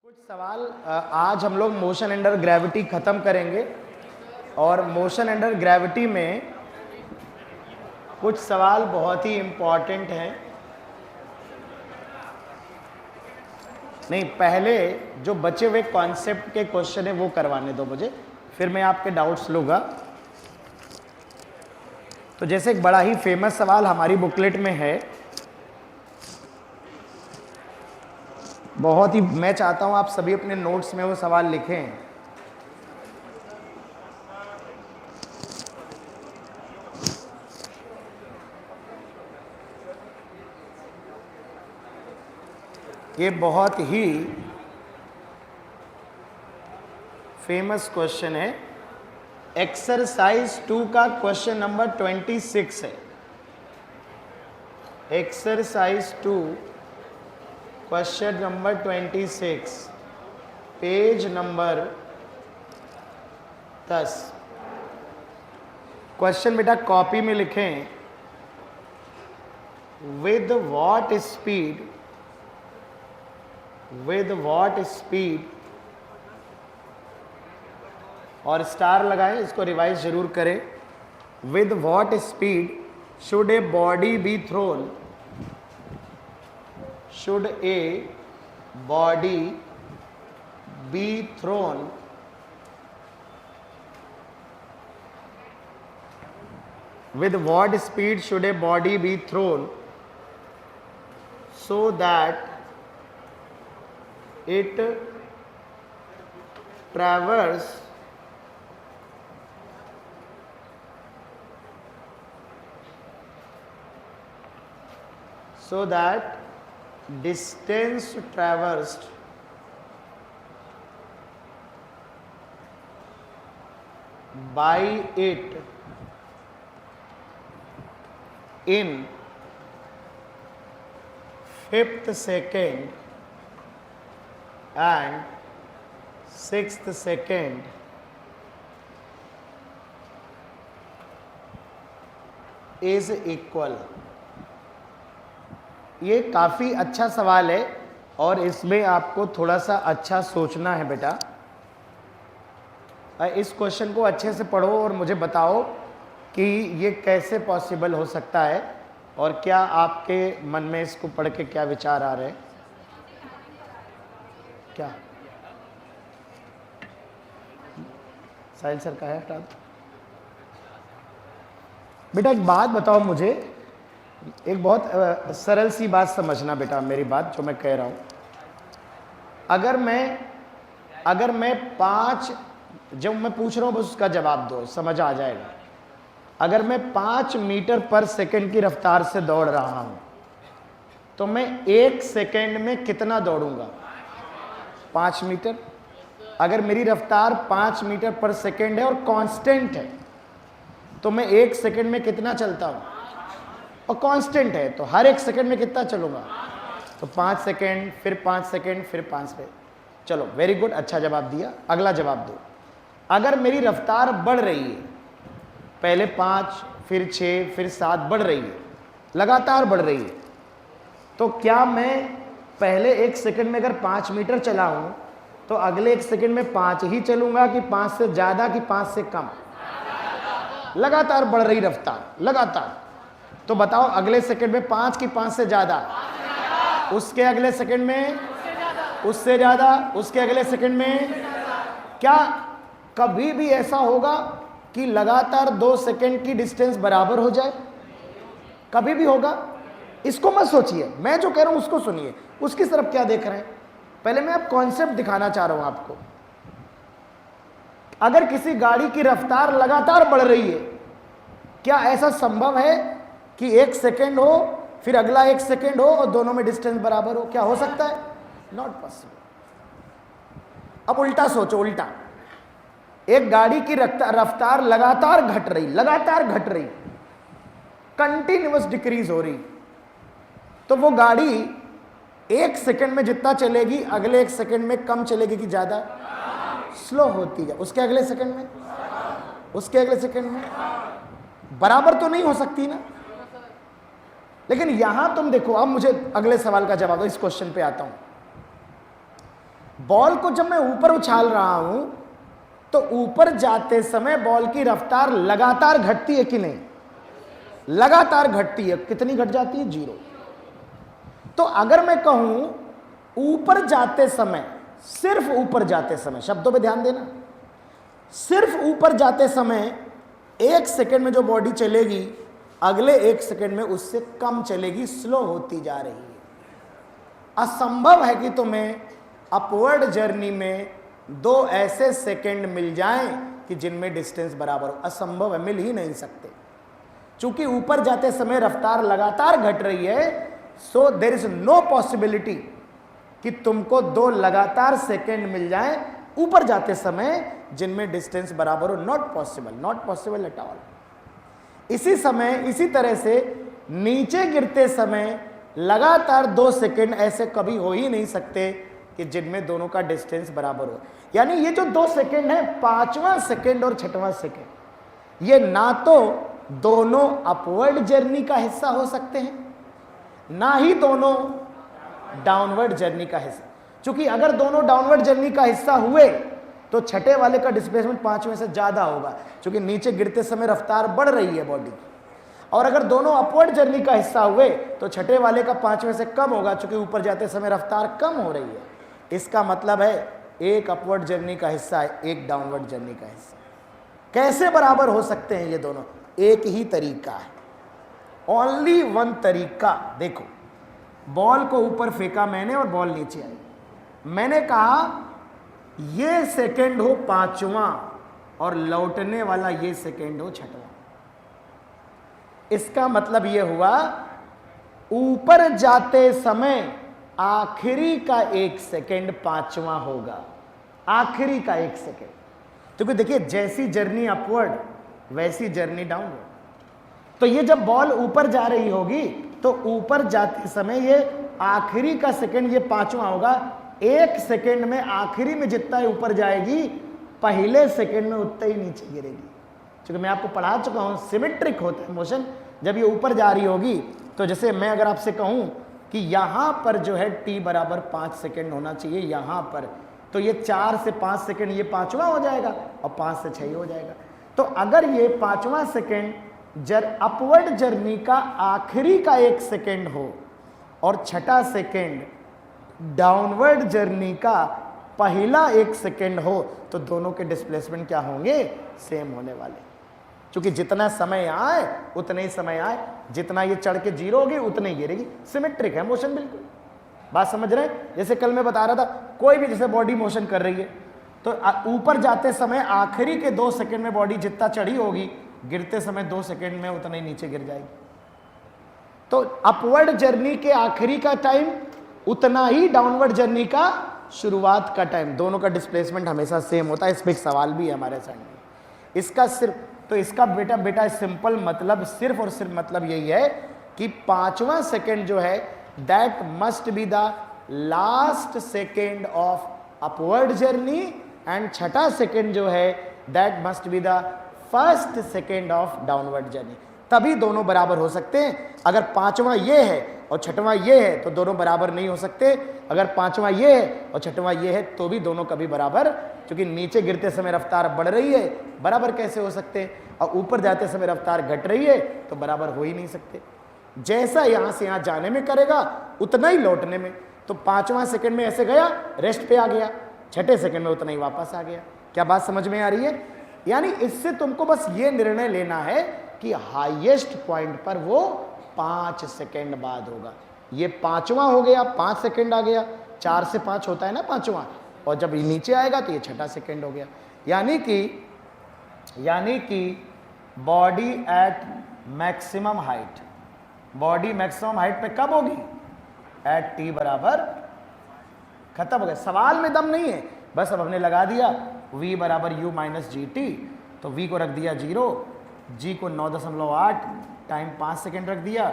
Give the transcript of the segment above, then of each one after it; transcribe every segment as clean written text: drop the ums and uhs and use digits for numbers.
कुछ सवाल आज हम लोग मोशन अंडर ग्रेविटी खत्म करेंगे और मोशन अंडर ग्रेविटी में कुछ सवाल बहुत ही इम्पॉर्टेंट हैं। नहीं, पहले जो बचे हुए कॉन्सेप्ट के क्वेश्चन है वो करवाने दो मुझे, फिर मैं आपके डाउट्स लूँगा। तो जैसे एक बड़ा ही फेमस सवाल हमारी बुकलेट में है, बहुत ही, मैं चाहता हूं आप सभी अपने नोट्स में वो सवाल लिखें। ये बहुत ही फेमस क्वेश्चन है। एक्सरसाइज 2 का क्वेश्चन नंबर 26 है। Exercise 2 question number 26, page number 10। Question बेटा कॉपी में लिखें, विद व्हाट स्पीड, और स्टार लगाएं, इसको रिवाइज जरूर करें। With what speed should a body be thrown, should a body be thrown with what speed should a body be thrown so that it traverse distance traversed by it in 5th second and 6th second is equal। ये काफ़ी अच्छा सवाल है और इसमें आपको थोड़ा सा अच्छा सोचना है बेटा। इस क्वेश्चन को अच्छे से पढ़ो और मुझे बताओ कि ये कैसे पॉसिबल हो सकता है और क्या आपके मन में इसको पढ़ के क्या विचार आ रहे हैं। क्या साहिल सर का है, हटा दो बेटा। एक बात बताओ मुझे, एक बहुत सरल सी बात समझना बेटा, मेरी बात जो मैं कह रहा हूं। अगर मैं 5, जब मैं पूछ रहा हूं बस उसका जवाब दो, समझ आ जाएगा। अगर मैं 5 मीटर पर सेकंड की रफ्तार से दौड़ रहा हूं तो मैं 1 सेकंड में कितना दौड़ूंगा? 5 मीटर। अगर मेरी रफ्तार 5 मीटर पर सेकंड है और कांस्टेंट है तो मैं 1 सेकंड में कितना चलता हूं? और कांस्टेंट है तो हर 1 सेकंड में कितना चलूंगा? तो 5 सेकंड, फिर 5 सेकंड, फिर 5 सेकंड। चलो वेरी गुड, अच्छा जवाब दिया। अगला जवाब दो। अगर मेरी रफ्तार बढ़ रही है, पहले 5, फिर 6, फिर 7 बढ़ रही है, लगातार बढ़ रही है, तो क्या मैं पहले 1 सेकंड में अगर 5 मीटर चला हूं तो अगले 1 सेकंड में 5 ही चलूंगा कि 5 से ज्यादा कि 5 से कम? लगातार बढ़ रही रफ्तार, लगातार। तो बताओ अगले सेकंड में 5 की 5 से ज्यादा, उसके अगले सेकंड में उससे ज्यादा, उसके अगले सेकंड में। क्या कभी भी ऐसा होगा कि लगातार 2 सेकंड की डिस्टेंस बराबर हो जाए? कभी भी होगा? इसको मत सोचिए, मैं जो कह रहा हूं उसको सुनिए। उसकी तरफ क्या देख रहे हैं? पहले मैं अब कॉन्सेप्ट दिखाना चाह रहा हूं आपको। अगर किसी गाड़ी की रफ्तार लगातार बढ़ रही है, क्या ऐसा संभव है कि 1 सेकेंड हो फिर अगला 1 सेकेंड हो और दोनों में डिस्टेंस बराबर हो? क्या हो सकता है? Not possible. अब उल्टा सोचो, उल्टा। एक गाड़ी की रफ्तार लगातार घट रही, कंटिन्यूअस डिक्रीज हो रही, तो वो गाड़ी 1 सेकेंड में जितना चलेगी अगले 1 सेकेंड में कम चलेगी कि ज्यादा? स्लो होती है। उसके अगले सेकेंड में, उसके अगले सेकेंड में बराबर तो नहीं हो सकती ना। लेकिन यहां तुम देखो, अब मुझे अगले सवाल का जवाब दो, इस क्वेश्चन पे आता हूं। बॉल को जब मैं ऊपर उछाल रहा हूं तो ऊपर जाते समय बॉल की रफ्तार लगातार घटती है कि नहीं? लगातार घटती है। कितनी घट जाती है? 0। तो अगर मैं कहूं ऊपर जाते समय, सिर्फ ऊपर जाते समय, शब्दों पे ध्यान देना, सिर्फ ऊपर जाते समय 1 सेकंड में जो बॉडी चलेगी अगले 1 सेकंड में उससे कम चलेगी, स्लो होती जा रही है। असंभव है कि तुम्हें अपवर्ड जर्नी में 2 ऐसे सेकंड मिल जाएं कि जिनमें डिस्टेंस बराबर हो। असंभव है, मिल ही नहीं सकते। चूंकि ऊपर जाते समय रफ्तार लगातार घट रही है, so there is no possibility कि तुमको 2 लगातार सेकंड मिल जाएं ऊपर जाते समय जिनमें डिस्टेंस बराबर हो। Not possible, not possible at all. इसी तरह से नीचे गिरते समय लगातार 2 सेकंड ऐसे कभी हो ही नहीं सकते कि जिनमें दोनों का डिस्टेंस बराबर हो। यानी ये जो 2 सेकंड है, 5वां सेकंड और 6वां सेकंड, ये ना तो दोनों अपवर्ड जर्नी का हिस्सा हो सकते हैं, ना ही दोनों डाउनवर्ड जर्नी का हिस्सा। क्योंकि अगर दोनों डाउनवर्ड जर्नी का हिस्सा हुए तो छठे वाले का डिस्प्लेसमेंट 5वें से ज्यादा होगा, क्योंकि नीचे गिरते समय रफ्तार बढ़ रही है बॉडी की। और अगर दोनों अपवर्ड जर्नी का हिस्सा हुए तो छठे वाले का 5वें से कम होगा, क्योंकि ऊपर जाते समय रफ्तार कम हो रही है। इसका मतलब है एक अपवर्ड जर्नी का हिस्सा है, एक डाउनवर्ड जर्नी का हिस्सा। कैसे बराबर हो सकते हैं ये दोनों? एक ही तरीका है, ओनली वन तरीका। देखो, बॉल को ऊपर फेंका मैंने और बॉल नीचे आई। मैंने कहा ये सेकंड हो 5वां और लौटने वाला ये सेकंड हो 6वां। इसका मतलब ये हुआ ऊपर जाते समय आखिरी का 1 सेकंड 5वां होगा, आखिरी का 1 सेकंड। क्योंकि देखिए, जैसी जर्नी अपवर्ड वैसी जर्नी डाउनवर्ड। तो ये जब बॉल ऊपर जा रही होगी तो ऊपर जाते समय ये आखिरी का सेकंड ये 5वां होगा। 1 सेकंड में आखिरी में जितना ऊपर जाएगी, पहले सेकंड में उतना ही नीचे गिरेगी। क्योंकि मैं आपको पढ़ा चुका हूं, सिमेट्रिक होता है मोशन। जब ये ऊपर जा रही होगी तो जैसे मैं अगर आपसे कहूं कि यहां पर जो है t बराबर 5 सेकंड होना चाहिए यहां पर, तो ये 4 से 5 सेकंड ये 5वां हो जाएगा और 5 से 6 हो जाएगा। तो अगर ये 5वां सेकंड अपवर्ड जर्नी का आखिरी का 1 सेकंड हो और छठा सेकंड डाउनवर्ड जर्नी का पहला 1 सेकंड हो, तो दोनों के डिस्प्लेसमेंट क्या होंगे? सेम होने वाले। क्योंकि जितना समय आए उतने ही समय आए, जितना ये चढ़ के 0 होगी उतने ही गिरेगी। सिमेट्रिक है मोशन, बिल्कुल। बात समझ रहे हैं? जैसे कल मैं बता रहा था, कोई भी जैसे बॉडी मोशन कर रही है तो ऊपर जाते समय आखिरी के 2 सेकंड में बॉडी जितना चढ़ी होगी, गिरते समय 2 सेकंड में उतना ही नीचे गिर जाएगी। तो अपवर्ड जर्नी के आखिरी का टाइम उतना ही डाउनवर्ड जर्नी का शुरुआत का टाइम, दोनों का डिस्प्लेसमेंट हमेशा सेम होता है। इस पर एक सवाल भी है हमारे सामने। इसका सिर्फ तो इसका बेटा सिंपल मतलब, सिर्फ और सिर्फ मतलब यही है कि 5वां सेकंड जो है that must be the last second of upward journey and छठा सेकंड जो है that must be the first second of downward journey. तभी दोनों बराबर हो सकते हैं। अगर 5वां ये है और 6वां ये है तो दोनों बराबर नहीं हो सकते। अगर 5वां ये है और 6वां ये है तो भी दोनों कभी बराबर, क्योंकि नीचे गिरते समय रफ्तार बढ़ रही है, बराबर कैसे हो सकते? और ऊपर जाते समय रफ्तार घट रही है तो बराबर हो ही नहीं सकते। जैसा यहां से यहां जाने में करेगा उतना ही लौटने में। तो 5वां सेकंड में ऐसे गया, रेस्ट पे आ गया, छठे सेकंड में उतना ही वापस आ गया। क्या बात समझ में आ रही है? यानी इससे तुमको बस ये निर्णय लेना है कि हाईएस्ट पॉइंट पर वो 5 सेकंड बाद होगा। ये 5वां हो गया, 5 सेकंड आ गया, 4 से 5 होता है ना 5वां, और जब ये नीचे आएगा तो ये छठा सेकंड हो गया। यानी कि body at maximum height, body maximum height पे कब होगी? एट t बराबर, खत्म हो गया। सवाल में दम नहीं है, बस अब हमने लगा दिया v बराबर u माइनस जी टी, तो v को रख दिया 0, g को 9.8, टाइम 5 सेकंड रख दिया,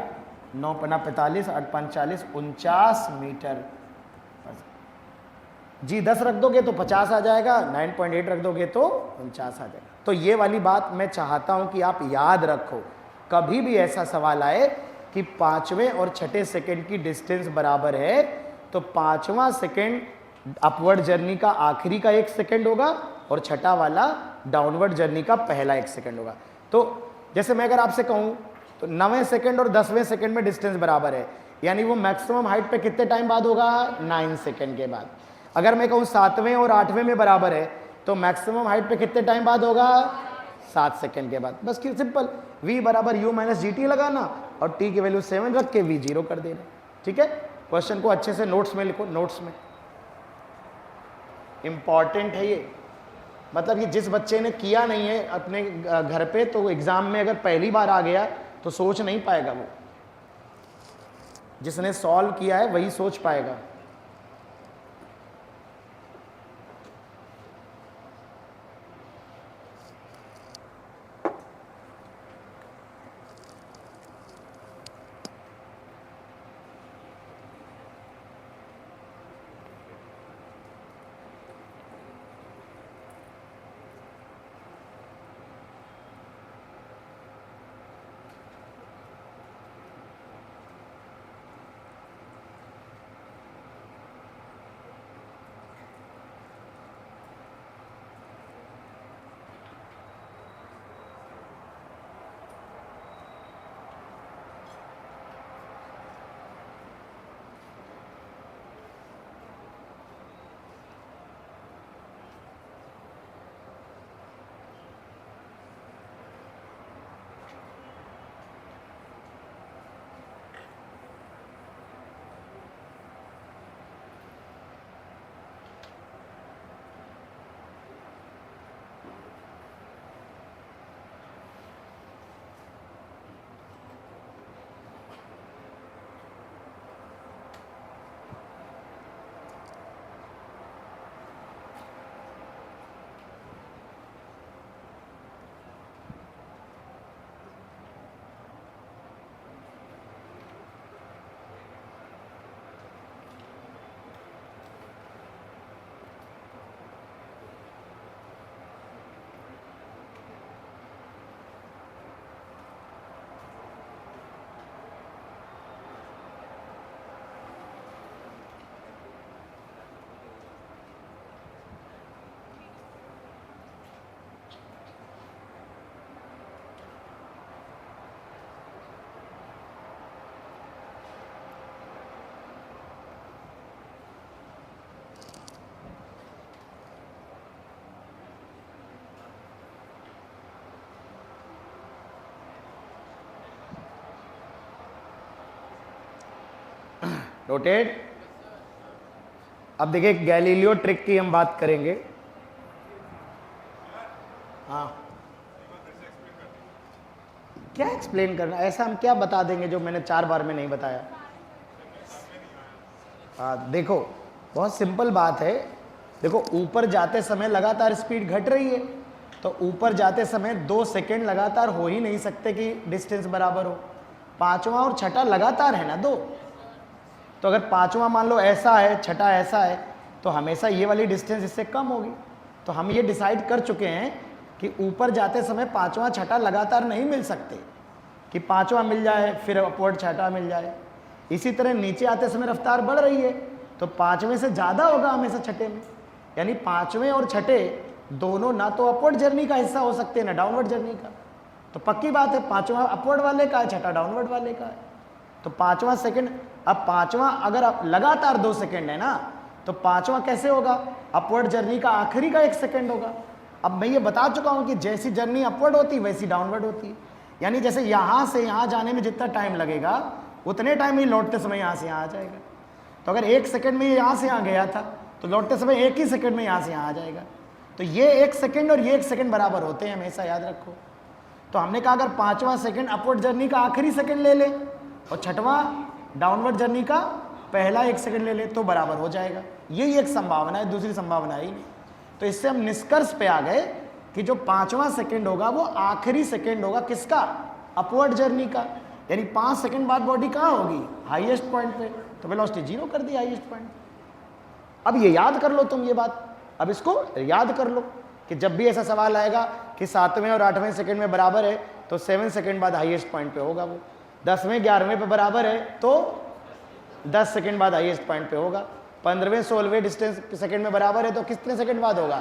9 पन्ना 45, 8 5 40, 49 मीटर। जी 10 रख दोगे तो 50 आ जाएगा, 9.8 रख दोगे तो 49 आ जाएगा। तो ये वाली बात मैं चाहता हूं कि आप याद रखो, कभी भी ऐसा सवाल आए कि 5वें और छठे सेकंड की डिस्टेंस बराबर है तो 5वां सेकंड अपवर्ड जर्नी का आखिरी का 1 सेकंड होगा और छठा वाला डाउनवर्ड जर्नी का पहला 1 सेकंड होगा। तो जैसे मैं अगर आपसे कहूं तो 9वें सेकंड और 10वें सेकंड में डिस्टेंस बराबर है, यानी वो मैक्सिमम हाइट पे कितने टाइम बाद होगा? 9 सेकंड के बाद। अगर मैं कहूं 7वें और 8वें में बराबर है तो मैक्सिमम हाइट पे कितने टाइम बाद होगा? 7 सेकंड के बाद। बस सिंपल, v बराबर u माइनस जी टी लगाना और t की वैल्यू 7 रख के v 0 कर देना। ठीक है, क्वेश्चन को अच्छे से नोट्स में लिखो, नोट्स में इंपॉर्टेंट है ये। मतलब ये जिस बच्चे ने किया नहीं है अपने घर पे, तो एग्जाम में अगर पहली बार आ गया तो सोच नहीं पाएगा। वो जिसने सॉल्व किया है वही सोच पाएगा। नोटेड। अब देखिए गैलीलियो ट्रिक की हम बात करेंगे। हाँ, क्या एक्सप्लेन करना, ऐसा हम क्या बता देंगे जो मैंने 4 बार में नहीं बताया? हाँ देखो, बहुत सिंपल बात है। देखो ऊपर जाते समय लगातार स्पीड घट रही है, तो ऊपर जाते समय 2 सेकेंड लगातार हो ही नहीं सकते कि डिस्टेंस बराबर हो। पांचवा और छठा लगातार है ना 2, तो अगर पांचवा मान लो ऐसा है, छठा ऐसा है, तो हमेशा ये वाली डिस्टेंस इससे कम होगी। तो हम ये डिसाइड कर चुके हैं कि ऊपर जाते समय पांचवा छठा लगातार नहीं मिल सकते, कि पांचवा मिल जाए फिर अपवर्ड छठा मिल जाए। इसी तरह नीचे आते समय रफ्तार बढ़ रही है, तो पांचवें से ज़्यादा होगा हमेशा छठे में, यानी पांचवें और छठे दोनों ना तो अपवर्ड जर्नी का हिस्सा हो सकते हैं ना डाउनवर्ड जर्नी का। तो पक्की बात है पांचवा अपवर्ड वाले का है, छठा डाउनवर्ड वाले का है। तो पांचवा सेकंड, अब पांचवा अगर आप लगातार 2 सेकंड है ना, तो पांचवा कैसे होगा? अपवर्ड जर्नी का आखिरी का 1 सेकंड होगा। अब मैं ये बता चुका हूं कि जैसी जर्नी अपवर्ड होती वैसी डाउनवर्ड होती है, यानी जैसे यहां से यहां जाने में जितना टाइम लगेगा उतने टाइम ही लौटते समय यहां से यहां आ जाएगा। तो अगर 1 सेकंड में ये यहां से यहां गया था तो लौटते समय 1 ही सेकंड में यहां से यहां आ जाएगा। तो ये 1 सेकंड और ये 1 सेकंड बराबर होते हैं, हमेशा याद रखो। तो हमने कहा अगर पांचवा सेकंड अपवर्ड जर्नी का आखिरी सेकंड ले ले और छठवां डाउनवर्ड जर्नी का पहला 1 सेकंड ले ले तो बराबर हो जाएगा। यही एक संभावना है, दूसरी संभावना ही नहीं। तो इससे हम निष्कर्ष पे आ गए कि जो पांचवा सेकंड होगा वो आखिरी सेकंड होगा किसका? अपवर्ड जर्नी का। यानी 5 सेकंड बाद बॉडी कहाँ होगी? हाईएस्ट पॉइंट पे। तो वेलोसिटी 0 कर दी हाईएस्ट पॉइंट। अब ये याद कर लो तुम ये बात, अब इसको याद कर लो कि जब भी ऐसा सवाल आएगा कि 7वें और 8वें सेकंड में बराबर है तो 7 सेकंड बाद हाईएस्ट पॉइंट पे होगा वो। 10वें 11वें पे बराबर है तो 10 सेकंड बाद हाईएस्ट पॉइंट पे होगा। 15वें 16वें डिस्टेंस सेकंड में बराबर है, तो कितने सेकंड बाद होगा?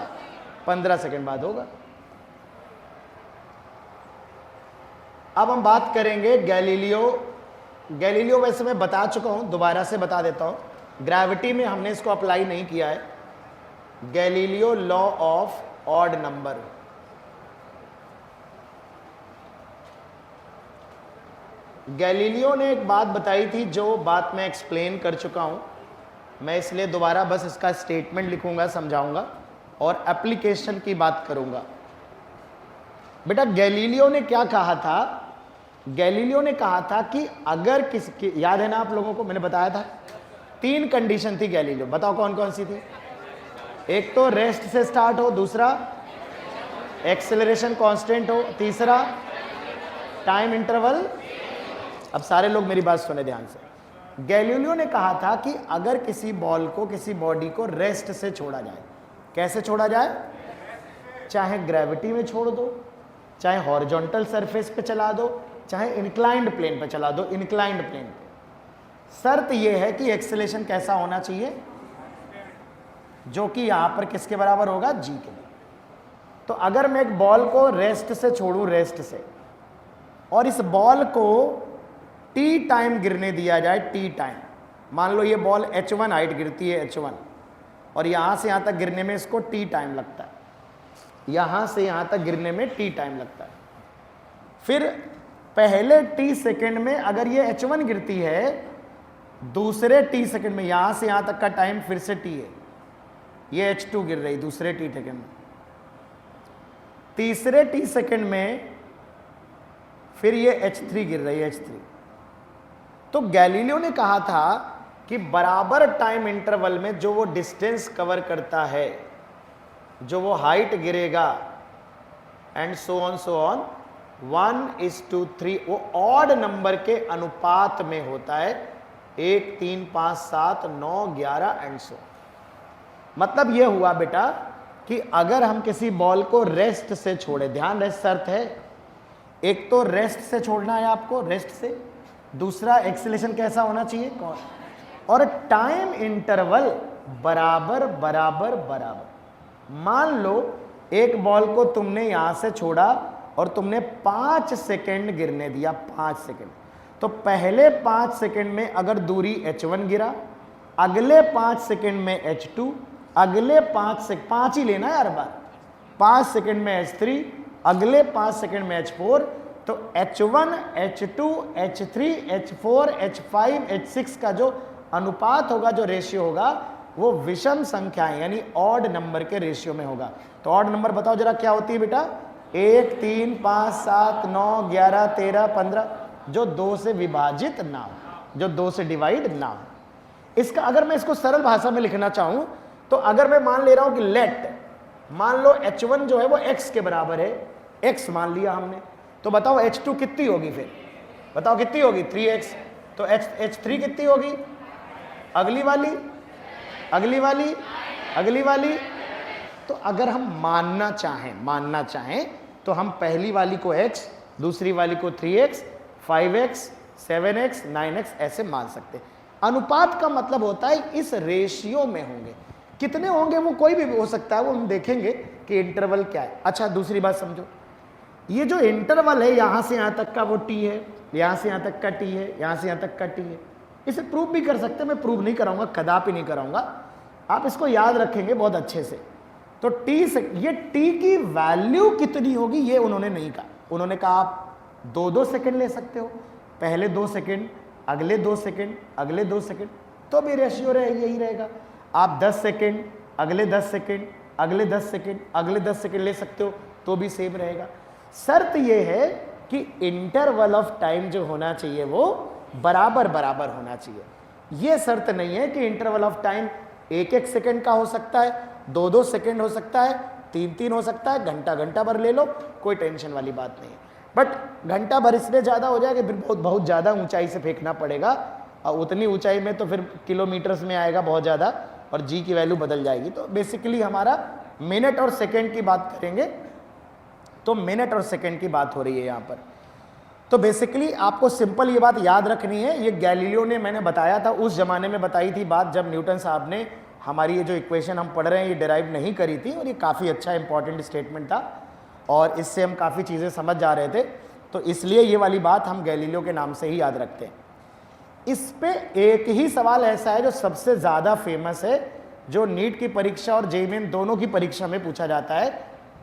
15 सेकंड बाद होगा। अब हम बात करेंगे गैलीलियो वैसे मैं बता चुका हूं, दोबारा से बता देता हूं। ग्रेविटी में हमने इसको अप्लाई नहीं किया है। Galileo law of odd number. Galileo ने एक बात बताई थी, जो बात मैं एक्सप्लेन कर चुका हूं, मैं इसलिए दोबारा बस इसका स्टेटमेंट लिखूंगा, समझाऊंगा और एप्लीकेशन की बात करूंगा। बेटा गैलीलियो ने क्या कहा था? गैलीलियो ने कहा था कि अगर किसी, याद है ना आप लोगों को, मैंने बताया था 3 कंडीशन थी गैलीलियो, बताओ कौन कौन सी थी? एक तो रेस्ट से स्टार्ट हो, दूसरा एक्सेलरेशन कांस्टेंट हो, तीसरा टाइम इंटरवल। अब सारे लोग मेरी बात सुने ध्यान से। गैलीलियो ने कहा था कि अगर किसी बॉल को, किसी बॉडी को रेस्ट से छोड़ा जाए, कैसे छोड़ा जाए? चाहे ग्रेविटी में छोड़ दो, चाहे हॉरिजॉन्टल सरफेस पे चला दो, चाहे इंक्लाइंड प्लेन पे चला दो, इंक्लाइंड प्लेन पे। शर्त यह है कि एक्सेलरेशन कैसा होना चाहिए? जो कि यहां पर किसके बराबर होगा? जी के। तो अगर मैं एक बॉल को रेस्ट से छोड़ूं, रेस्ट से, और इस बॉल को टी टाइम गिरने दिया जाए, टी टाइम, मान लो ये बॉल h1 हाइट गिरती है, h1, और यहां से यहां तक गिरने में इसको टी टाइम लगता है, यहां से यहां तक गिरने में टी टाइम लगता है। फिर पहले टी सेकंड में अगर ये h1 गिरती है, दूसरे टी सेकंड में यहां से यहां तक का टाइम फिर से टी है, ये h2 गिर रही दूसरे टी सेकंड में, तीसरे टी सेकंड में फिर ये h3 गिर रही है, h3। तो गैलीलियो ने कहा था कि बराबर टाइम इंटरवल में जो वो डिस्टेंस कवर करता है, जो वो हाइट गिरेगा, एंड सो ऑन 1:3, वो ऑड नंबर के अनुपात में होता है, 1, 3, 5, 7, 9, 11 एंड सो। मतलब ये हुआ बेटा कि अगर हम किसी बॉल को रेस्ट से छोड़े, ध्यान रेस्ट शर्त है, एक तो रेस्ट से छोड़ना है आपको, रेस्ट से, दूसरा एक्सेलरेशन कैसा होना चाहिए, कौन, और टाइम इंटरवल बराबर बराबर बराबर। मान लो एक बॉल को तुमने यहां से छोड़ा और तुमने 5 सेकंड गिरने दिया, 5 सेकंड, तो पहले 5 सेकंड में अगर दूरी h1 गिरा, अगले 5 सेकंड में h2, अगले 5 ही लेना है हर बार, 5 सेकंड में h3, अगले 5 सेकंड में h4, तो h1, h2, h3, h4, h5, h6 का जो अनुपात होगा, जो रेशियो होगा, वो विषम संख्याएं यानी ऑड नंबर के रेशियो में होगा। तो ऑड नंबर बताओ जरा क्या होती है बेटा? 1, 3, 5, 7, 9, 11, 13, 15, जो 2 से विभाजित ना हो, जो 2 से डिवाइड ना हो। इसका अगर मैं इसको सरल भाषा में लिखना चाहूं, तो अगर मैं मान ले रहा हूं कि लेट, मान लो h1 जो है वो x के बराबर है, x मान लिया हमने, तो बताओ h2 कितनी होगी? फिर बताओ कितनी होगी? 3x। तो h3 कितनी होगी? अगली वाली, अगली वाली, अगली वाली। तो अगर हम मानना चाहें तो हम पहली वाली को x, दूसरी वाली को 3x, 5x, 7x, 9x ऐसे मान सकते हैं। अनुपात का मतलब होता है इस रेशियो में होंगे। कितने होंगे वो कोई भी हो सकता है, वो हम देखेंगे कि इंटरवल क्या है। अच्छा दूसरी बात समझो, ये जो इंटरवल है यहां से यहां तक का वो t है, यहां से यहां तक का t है, यहां से यहां तक का t है। इसे प्रूव भी कर सकते हैं, मैं प्रूव नहीं कराऊंगा, कदापि नहीं कराऊंगा, आप इसको याद रखेंगे बहुत अच्छे से। तो t से ये t की वैल्यू कितनी होगी ये उन्होंने नहीं कहा। उन्होंने कहा आप 2-2 सेकंड ले सकते हो, पहले 2 सेकंड, अगले 2 सेकंड, अगले 2 सेकंड, तो भी रेशियो यही रहेगा। आप 10 सेकंड, अगले 10 सेकंड, अगले 10 सेकंड, अगले 10 सेकंड ले सकते हो, तो भी सेम रहेगा। शर्त यह है कि इंटरवल ऑफ टाइम जो होना चाहिए वो बराबर बराबर होना चाहिए। यह शर्त नहीं है कि इंटरवल ऑफ टाइम 1-1 सेकंड का हो सकता है, 2-2 सेकंड हो सकता है, 3-3 हो सकता है, घंटा भर ले लो, कोई टेंशन वाली बात नहीं है। बट घंटा भर इसलिए ज़्यादा हो जाएगा, फिर बहुत ज़्यादा ऊंचाई से फेंकना पड़ेगा, और उतनी ऊंचाई में तो फिर किलोमीटर्स में आएगा बहुत ज़्यादा, और जी की वैल्यू बदल जाएगी। तो बेसिकली हमारा मिनट और सेकेंड की बात करेंगे, तो मिनट और सेकेंड की बात हो रही है यहाँ पर। तो बेसिकली आपको सिंपल ये बात याद रखनी है, ये गैलीलियो ने, मैंने बताया था उस जमाने में बताई थी बात जब न्यूटन साहब ने हमारी ये जो इक्वेशन हम पढ़ रहे हैं ये डिराइव नहीं करी थी, और ये काफ़ी अच्छा इंपॉर्टेंट स्टेटमेंट था और इससे हम काफ़ी चीज़ें समझ जा रहे थे, तो इसलिए ये वाली बात हम गैलीलियो के नाम से ही याद रखते हैं। इस पे एक ही सवाल ऐसा है जो सबसे ज़्यादा फेमस है, जो नीट की परीक्षा और जेईई मेन दोनों की परीक्षा में पूछा जाता है।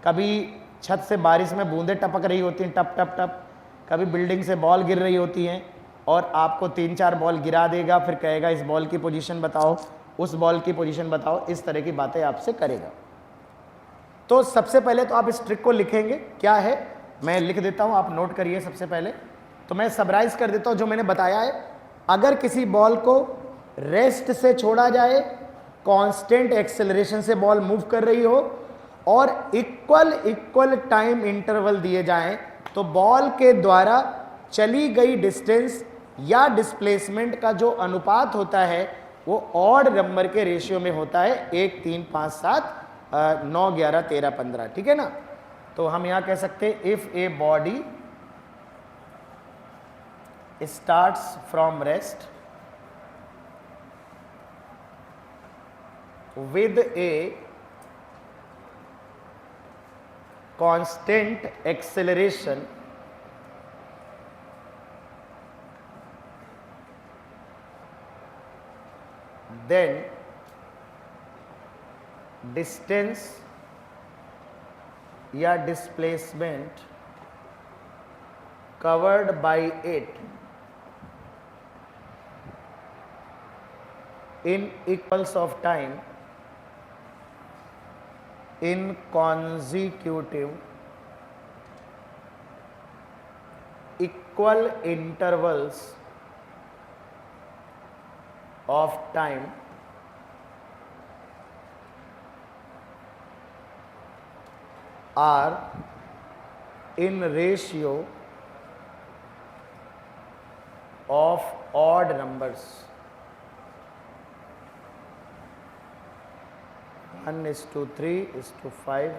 कभी छत से बारिश में बूंदें टपक रही होती हैं, टप टप टप, कभी बिल्डिंग से बॉल गिर रही होती हैं और आपको 3-4 बॉल गिरा देगा, फिर कहेगा इस बॉल की पोजीशन बताओ, उस बॉल की पोजीशन बताओ, इस तरह की बातें आपसे करेगा। तो सबसे पहले तो आप इस ट्रिक को लिखेंगे, क्या है मैं लिख देता हूं, आप नोट करिए। सबसे पहले तो मैं समराइज कर देता हूं जो मैंने बताया है। अगर किसी बॉल को रेस्ट से छोड़ा जाए, कांस्टेंट एक्सेलरेशन से बॉल मूव कर रही हो और इक्वल टाइम इंटरवल दिए जाएं, तो बॉल के द्वारा चली गई डिस्टेंस या डिस्प्लेसमेंट का जो अनुपात होता है वो ऑड नंबर के रेशियो में होता है, 1 3 5 7 9 11 13 15, ठीक है ना। तो हम यहां कह सकते हैं if a body starts from rest with a constant acceleration then distance या displacement covered by it in equals of time in consecutive equal intervals of time are in ratio of odd numbers, 1:3:5.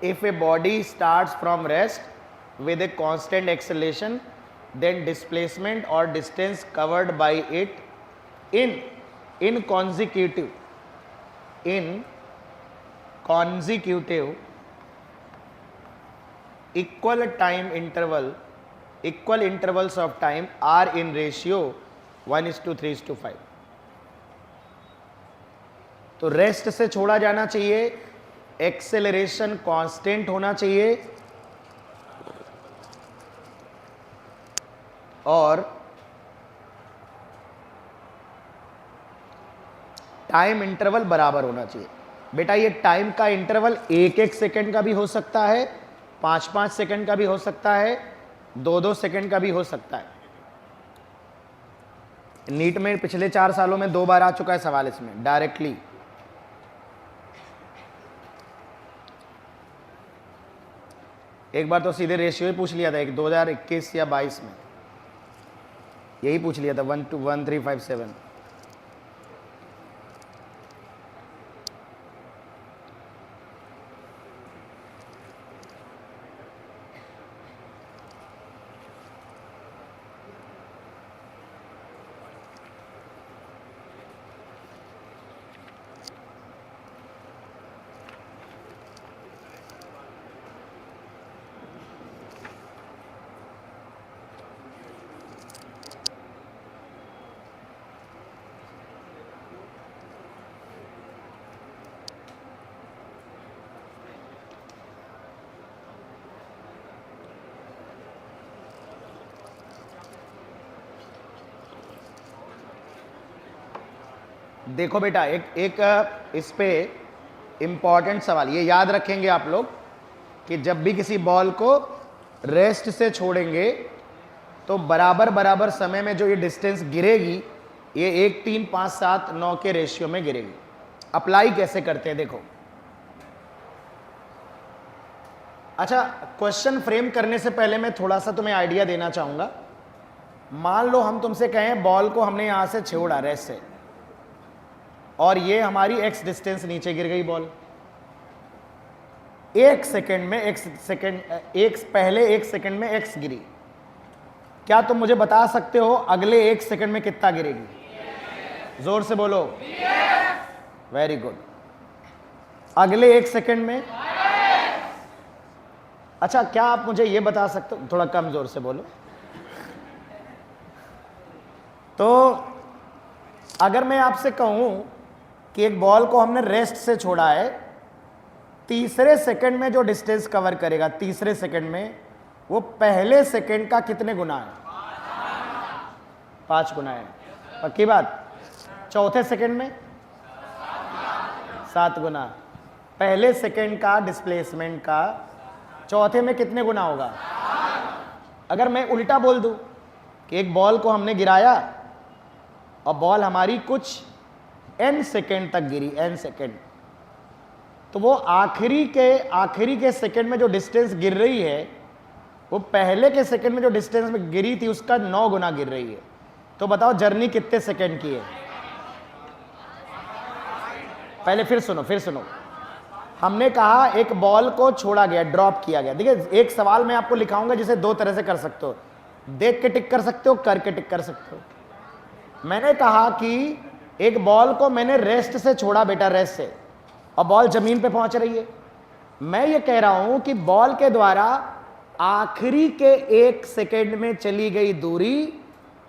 If a body starts from rest with a constant acceleration, then displacement or distance covered by it in consecutive equal intervals of time are in ratio 1:3:5. तो rest से छोड़ा जाना चाहिए, acceleration constant होना चाहिए और time interval बराबर होना चाहिए। बेटा ये टाइम का इंटरवल 1-1 सेकंड का भी हो सकता है, 5-5 सेकंड का भी हो सकता है, 2-2 सेकंड का भी हो सकता है। नीट में पिछले 4 सालों में 2 बार आ चुका है सवाल इसमें डायरेक्टली। एक बार तो सीधे रेशियो ही पूछ लिया था, एक 2021 या 22 में यही पूछ लिया था, 1:1357। देखो बेटा, एक इस पे इंपॉर्टेंट सवाल ये याद रखेंगे आप लोग कि जब भी किसी बॉल को रेस्ट से छोड़ेंगे तो बराबर बराबर समय में जो ये डिस्टेंस गिरेगी ये 1, 3, 5, 7, 9 के रेशियो में गिरेगी। अप्लाई कैसे करते हैं देखो। अच्छा, क्वेश्चन फ्रेम करने से पहले मैं थोड़ा सा तुम्हें आइडिया देना चाहूंगा। मान लो हम तुमसे कहें बॉल को हमने यहां से छोड़ा रेस्ट से और ये हमारी x डिस्टेंस नीचे गिर गई बॉल। पहले एक सेकंड में x गिरी। क्या तुम मुझे बता सकते हो अगले 1 सेकंड में कितना गिरेगी? जोर से बोलो। Very good. अगले 1 सेकंड में? अच्छा, क्या आप मुझे यह बता सकते हो, थोड़ा कम जोर से बोलो। तो अगर मैं आपसे कहूं कि एक बॉल को हमने रेस्ट से छोड़ा है, तीसरे सेकंड में जो डिस्टेंस कवर करेगा, तीसरे सेकंड में, वो पहले सेकंड का कितने गुना है? 5 गुना है। पक्की बात? चौथे सेकंड में 7 गुना। पहले सेकंड का डिस्प्लेसमेंट का चौथे में कितने गुना होगा? अगर मैं उल्टा बोल दूं कि एक बॉल को हमने गिराया और बॉल हमारी कुछ n सेकेंड तक गिरी, n सेकेंड, तो वो आखिरी के सेकेंड में जो डिस्टेंस गिर रही है वो पहले के सेकेंड में जो डिस्टेंस में गिरी थी उसका 9 गुना गिर रही है। तो बताओ जर्नी कितने सेकेंड की है? पहले फिर सुनो। हमने कहा एक बॉल को छोड़ा गया, ड्रॉप किया गया। देखिए, एक सवाल मैं आपको लिखाऊंगा जिसे 2 तरह से कर सकते हो, देख के टिक कर सकते हो, करके टिक कर सकते हो। मैंने कहा कि एक बॉल को मैंने रेस्ट से छोड़ा बेटा, रेस्ट से, और बॉल जमीन पे पहुंच रही है। मैं ये कह रहा हूं कि बॉल के द्वारा आखिरी के 1 सेकेंड में चली गई दूरी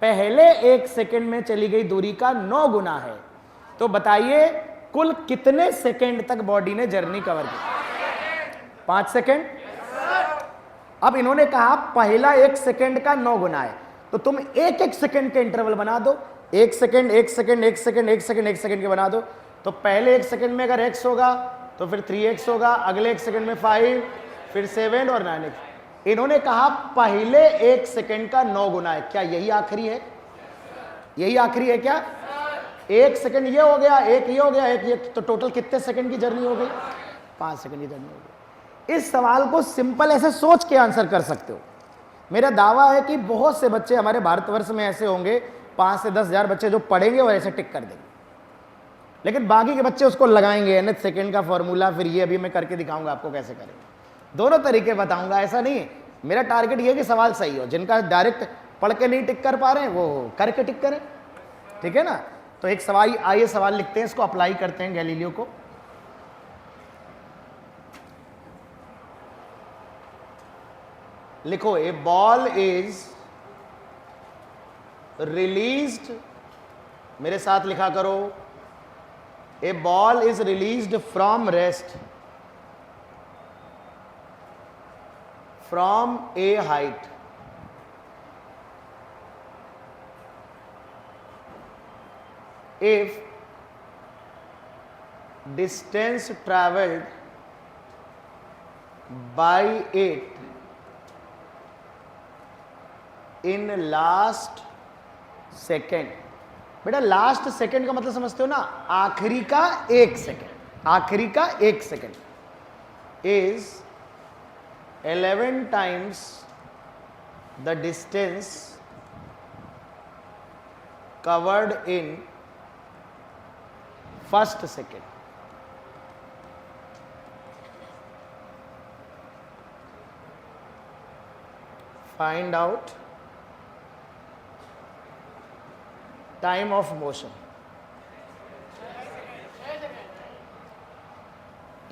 पहले 1 सेकेंड में चली गई दूरी का 9 गुना है। तो बताइए कुल कितने सेकेंड तक बॉडी ने जर्नी कवर की? 5 सेकेंड। अब इन्होंने कहा पहला 1 सेकेंड का 9 गुना है, तो तुम एक सेकेंड के इंटरवल बना दो। 1 second, 1 second, 1 second, 1 second, 1 second के बना दो। तो पहले 1 सेकेंड में अगर x होगा तो फिर 3x होगा, अगले 1 सेकेंड में 5, फिर 7 और 9x। इन्होंने कहा पहले 1 सेकेंड का 9 गुना है। क्या यही आखिरी है? यही आखिरी है क्या? 1 सेकेंड ये हो गया, एक ये हो गया, एक ये, तो टोटल कितने सेकेंड की जर्नी हो गई? 5 सेकेंड की जर्नी हो गई। इस सवाल को सिंपल ऐसे सोच के आंसर कर सकते हो। मेरा दावा है कि बहुत से बच्चे हमारे भारतवर्ष में ऐसे होंगे, 5 से 10 हजार बच्चे जो पढ़ेंगे और ऐसे टिक कर देंगे, लेकिन बाकी के बच्चे उसको लगाएंगे nth सेकेंड का फॉर्मूला। फिर ये अभी मैं करके दिखाऊंगा आपको कैसे करेंगे। दोनों तरीके बताऊंगा, ऐसा नहीं है। मेरा टारगेट ये है कि सवाल सही हो। जिनका डायरेक्ट पढ़ के नहीं टिक कर पा रहे हैं वो करके टिक करें, ठीक है ना। तो एक सवाल, आइए सवाल लिखते हैं, इसको अप्लाई करते हैं गैलीलियो को। लिखो, ए बॉल इज रिलीज्ड, मेरे साथ लिखा करो, a ball is released from rest from a height if distance traveled by it in last second। बेटा लास्ट सेकेंड का मतलब समझते हो ना? आखिरी का 1 सेकेंड, आखिरी का 1 second is 11 times the distance covered in first second। Find out time of motion,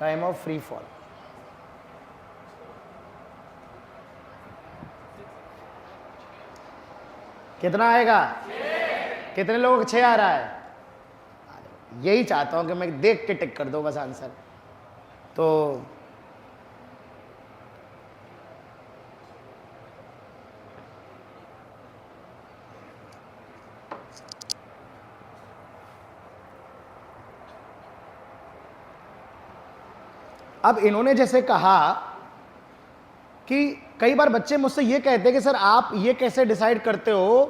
time of free fall। कितना आएगा? कितने लोगों को 6 आ रहा है? यही चाहता हूं कि मैं देख के टिक कर दो बस आंसर। तो अब इन्होंने जैसे कहा कि कई बार बच्चे मुझसे ये कहते हैं कि सर आप ये कैसे डिसाइड करते हो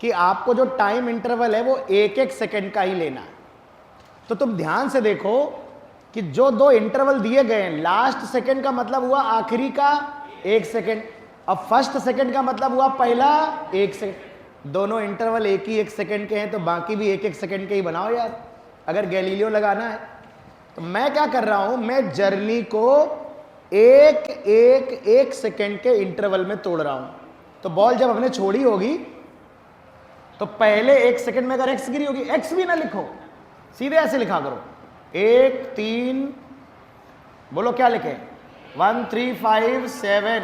कि आपको जो टाइम इंटरवल है वो 1-1 सेकंड का ही लेना है। तो तुम ध्यान से देखो कि जो दो इंटरवल दिए गए हैं, लास्ट सेकंड का मतलब हुआ आखिरी का 1 सेकंड, अब फर्स्ट सेकंड का मतलब हुआ पहला 1 सेकंड। दोनों इंटरवल एक ही 1 सेकंड के हैं, तो बाकी भी 1-1 सेकंड के ही बनाओ यार, अगर गैलीलियो लगाना है। तो मैं क्या कर रहा हूं, मैं जर्नी को 1-1 सेकंड के इंटरवल में तोड़ रहा हूं। तो बॉल जब हमने छोड़ी होगी तो पहले 1 सेकंड में अगर एक्स गिरी होगी, एक्स भी ना लिखो, सीधे ऐसे लिखा करो 1 3, बोलो क्या लिखे, 1 3 5 7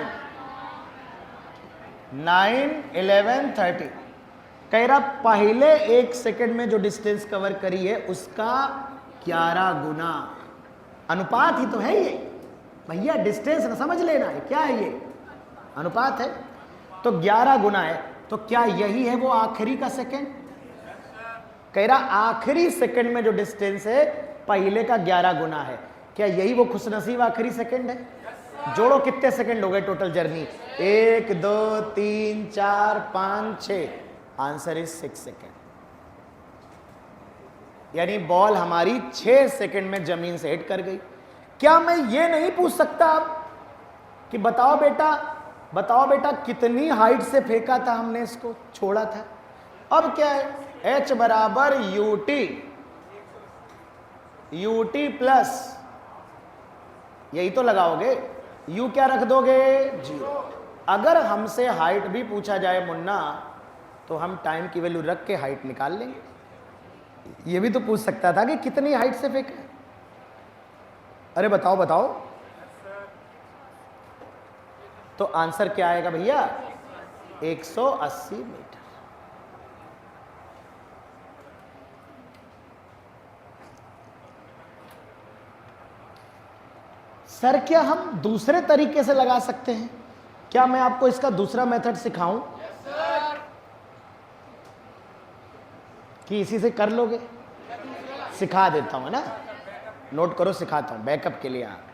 9 11 30। कह रहा पहले 1 सेकंड में जो डिस्टेंस कवर करी है उसका 11 गुना। अनुपात ही तो है ये भैया, डिस्टेंस ना समझ लेना है, क्या है ये, अनुपात है। तो 11 गुना है, तो क्या यही है वो आखिरी का सेकंड? कह रहा आखिरी सेकंड में जो डिस्टेंस है पहले का 11 गुना है। क्या यही वो खुशनसीब आखिरी सेकंड है? जोड़ो कितने सेकंड हो गए total journey, 1 2 3 4 5 6, answer is 6 second. यानी बॉल हमारी 6 सेकंड में जमीन से हिट कर गई। क्या मैं ये नहीं पूछ सकता अब कि बताओ बेटा कितनी हाइट से फेंका था हमने, इसको छोड़ा था? अब क्या है, H बराबर यूटी प्लस, यही तो लगाओगे, U क्या रख दोगे, 0। अगर हमसे हाइट भी पूछा जाए मुन्ना, तो हम टाइम की वैल्यू रख के हाइट निकाल लेंगे। ये भी तो पूछ सकता था कि कितनी हाइट से फेंका। अरे बताओ, तो आंसर क्या आएगा भैया, 180 मीटर। सर क्या हम दूसरे तरीके से लगा सकते हैं? क्या मैं आपको इसका दूसरा मेथड सिखाऊं? कि इसी से कर लोगे? सिखा देता हूं ना, नोट करो, सिखाता हूं बैकअप के लिए। आप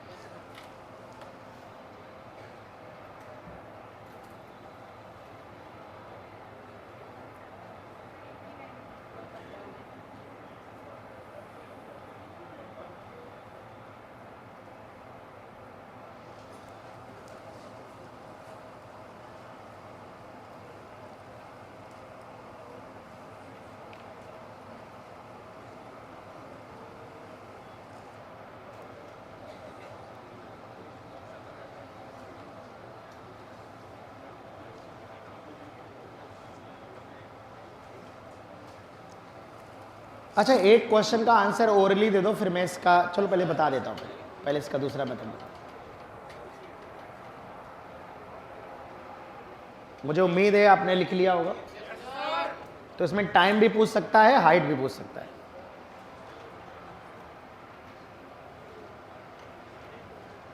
अच्छा, एक क्वेश्चन का आंसर ओरली दे दो, फिर मैं इसका, चलो पहले बता देता हूँ, पहले इसका दूसरा मेथड बता। मुझे उम्मीद है आपने लिख लिया होगा। तो इसमें टाइम भी पूछ सकता है, हाइट भी पूछ सकता है।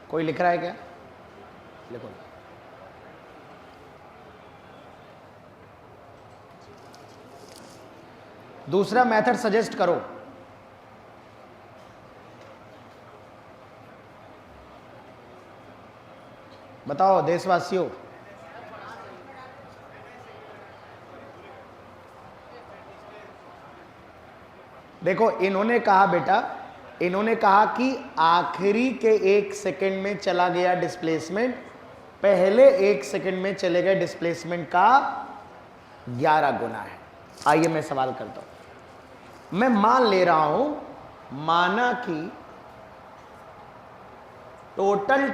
कोई लिख रहा है क्या? लिखो। दूसरा मेथड सजेस्ट करो। बताओ देशवासियों। देखो इन्होंने कहा बेटा, इन्होंने कहा कि आखिरी के 1 सेकंड में चला गया डिस्प्लेसमेंट, पहले 1 सेकंड में चले गए डिस्प्लेसमेंट का 11 गुना है। आइए मैं सवाल करता हूं। मैं मान ले रहा हूं, माना कि टोटल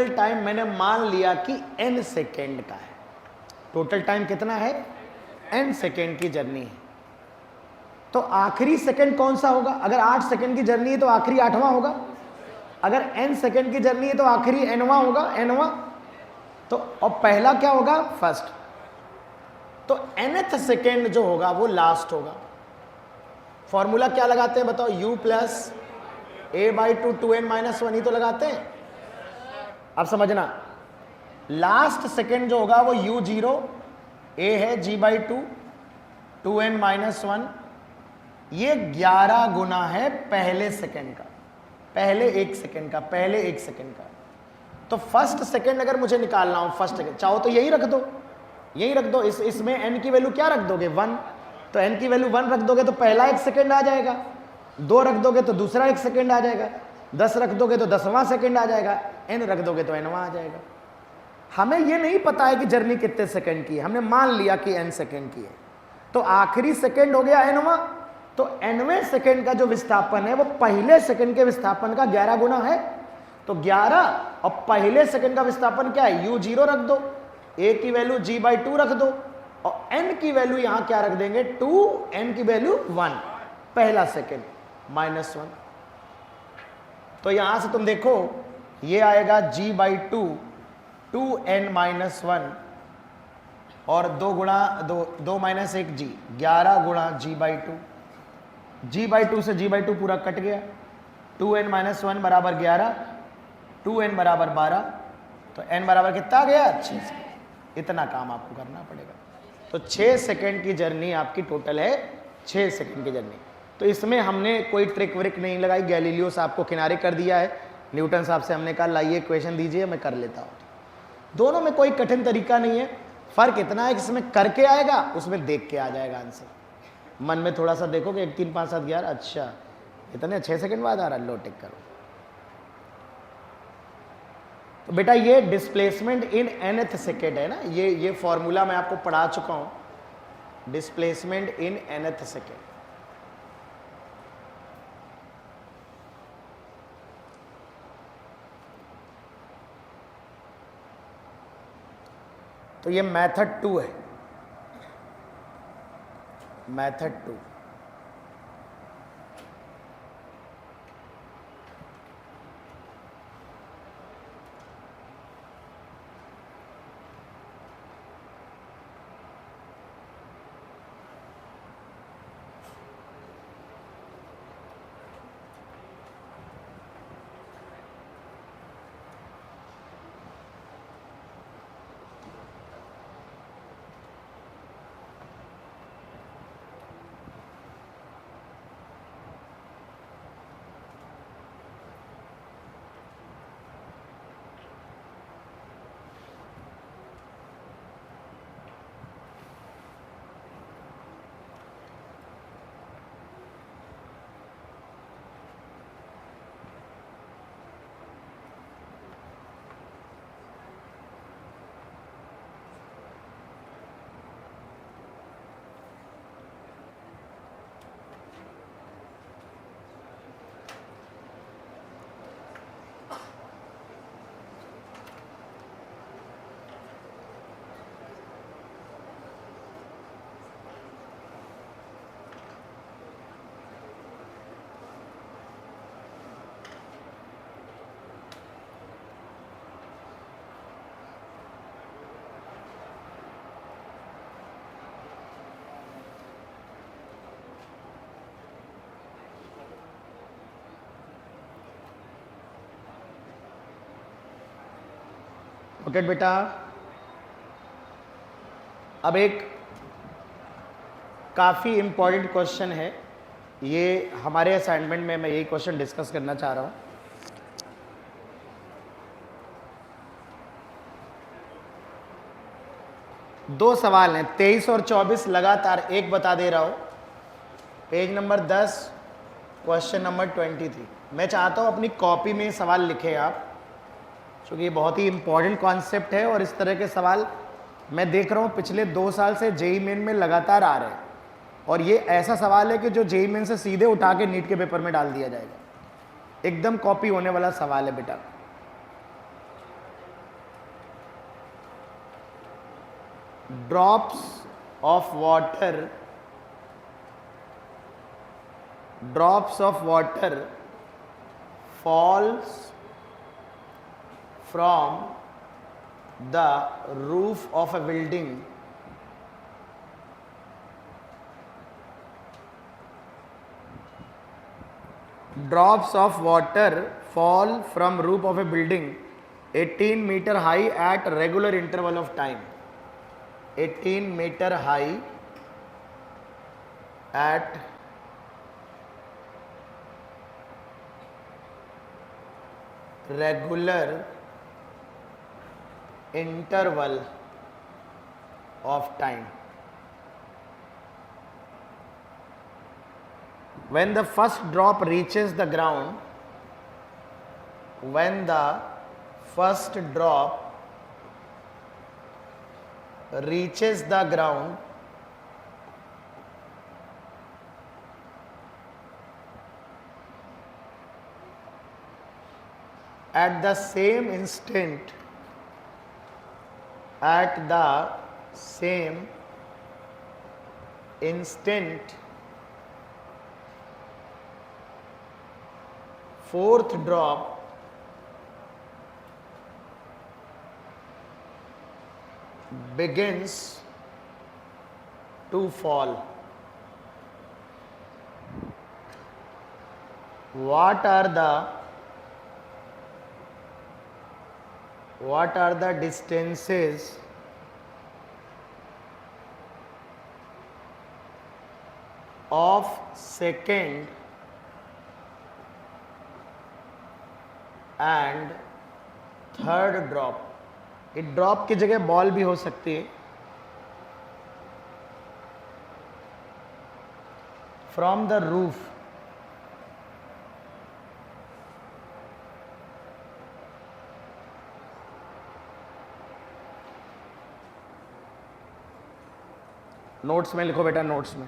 टाइम मैंने मान लिया कि n सेकेंड का है। टोटल टाइम कितना है? n सेकेंड की जर्नी है। तो आखिरी सेकेंड कौन सा होगा? अगर 8 सेकेंड की जर्नी है तो आखिरी 8वां होगा। अगर n सेकेंड की जर्नी है तो आखिरी nवां होगा, nवां। तो अब पहला क्या होगा? फर्स्ट। तो nth सेकेंड जो होगा वो लास्ट होगा। फॉर्मूला क्या लगाते हैं बताओ? u प्लस a/2 2n-1 ही तो लगाते हैं। अब समझना, लास्ट सेकेंड जो होगा वो u0, a है g/2 2n-1, ये 11 गुना है पहले सेकंड का, पहले 1 सेकंड का, पहले 1 सेकंड का। तो फर्स्ट सेकंड अगर मुझे निकालना हो, फर्स्ट सेकंड चाहो तो यही रख दो, यही रख दो। इसमें n की वैल्यू क्या रख दोगे? 1। तो n की वैल्यू 1 रख दोगे तो पहला 1 सेकंड आ जाएगा, 2 रख दोगे तो दूसरा 1 सेकंड आ जाएगा, 10 रख दोगे तो 10वां सेकंड आ जाएगा, n रख दोगे तो nवां आ जाएगा। हमें ये नहीं पता है कि जर्नी कितने सेकंड की है, हमने मान लिया कि n सेकंड की है। तो आखिरी सेकंड हो गया nवां, तो nवें सेकंड का जो विस्थापन है वो पहले सेकंड के विस्थापन का 11 गुना है। तो 11 और पहले सेकंड का विस्थापन क्या है? u0 रख दो, a की वैल्यू g/2 रख दो और n की वैल्यू यहां क्या रख देंगे? 2, n की वैल्यू 1, पहला सेकंड -1। तो यहां से तुम देखो ये आएगा g/2 2n-1 और 2 गुणा 2 माइनस 1 g, 11 गुणा g/2, g/2 से g/2 पूरा कट गया, 2n-1 बराबर 11, 2n बराबर 12, तो n बराबर कितना गया? 6 सेकंड। इतना काम आपको करना पड़ेगा। तो 6 सेकंड की जर्नी आपकी टोटल है, 6 सेकंड की जर्नी। तो इसमें हमने कोई ट्रिक व्रिक नहीं लगाई, गैलीलियो साहब को किनारे कर दिया है, न्यूटन साहब से हमने कहा लाइए क्वेश्चन दीजिए, मैं कर लेता हूँ। दोनों में कोई कठिन तरीका नहीं है, फर्क इतना है कि इसमें करके आएगा, उसमें देख के आ जाएगा आंसर। मन में थोड़ा सा देखो कि 1 3 5 7 11, अच्छा इतने 6 सेकंड बाद आ रहा है, लो टिक करो। तो बेटा ये डिस्प्लेसमेंट इन nth सेकेंड है ना, ये फॉर्मूला मैं आपको पढ़ा चुका हूं, डिस्प्लेसमेंट इन nth सेकेंड। तो ये मेथड 2 है, मेथड 2। ओके बेटा, अब एक काफ़ी इम्पॉर्टेंट क्वेश्चन है, ये हमारे असाइनमेंट में मैं यही क्वेश्चन डिस्कस करना चाह रहा हूँ। दो सवाल हैं, 23 और 24 लगातार, एक बता दे रहा हूँ, पेज नंबर 10, क्वेश्चन नंबर 23। मैं चाहता हूँ अपनी कॉपी में सवाल लिखें आप, क्योंकि ये बहुत ही इंपॉर्टेंट कॉन्सेप्ट है और इस तरह के सवाल मैं देख रहा हूँ पिछले 2 साल से जेईई मेन में लगातार आ रहे हैं। और ये ऐसा सवाल है कि जो जेईई मेन से सीधे उठा के नीट के पेपर में डाल दिया जाएगा, एकदम कॉपी होने वाला सवाल है बेटा। Drops of water falls from the roof of a building drops of water fall from roof of a building 18 meter high at regular interval of time. 18 meter high at regular interval of time. When the first drop reaches the ground, when the first drop reaches the ground, at the same instant, fourth drop begins to fall. What are the distances of second and third drop? ये drop की जगह ball भी हो सकती है. From the roof, notes में लिखो बेटा, नोट्स में.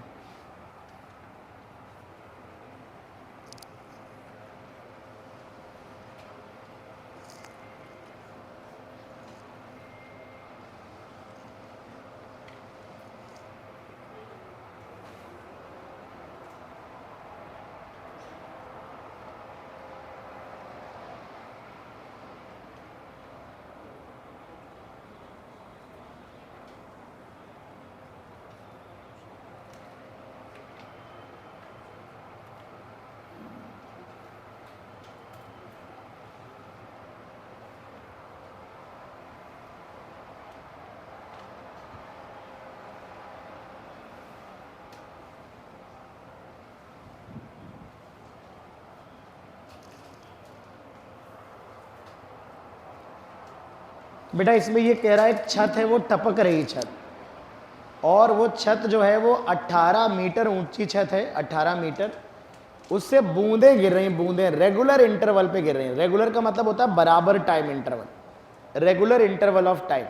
बेटा इसमें ये कह रहा है छत है वो टपक रही छत, और वो छत जो है वो 18 मीटर ऊंची छत है, 18 मीटर. उससे बूंदें गिर रही हैं, बूंदें रेगुलर इंटरवल पे गिर रही हैं. रेगुलर का मतलब होता है बराबर time interval, regular interval of time.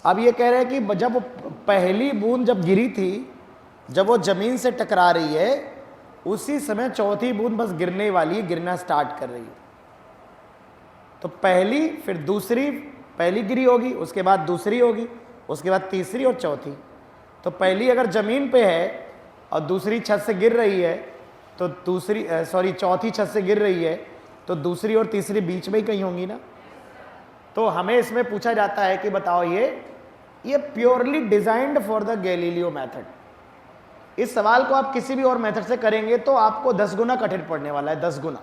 अब ये कह रहे हैं कि जब पहली बूंद जब गिरी थी, जब वो जमीन से टकरा रही है, उसी समय चौथी बूंद बस गिरने वाली है, गिरना स्टार्ट कर रही है. तो पहली, फिर दूसरी, पहली गिरी होगी, उसके बाद दूसरी होगी, उसके बाद तीसरी और चौथी. तो पहली अगर जमीन पे है और दूसरी छत से गिर रही है, तो चौथी छत से गिर रही है, तो दूसरी और तीसरी बीच में ही कहीं होंगी ना. तो हमें इसमें पूछा जाता है कि बताओ ये purely designed for the Galileo method. इस सवाल को आप किसी भी और मेथड से करेंगे तो आपको 10 गुना कठिन पड़ने वाला है, 10 गुना.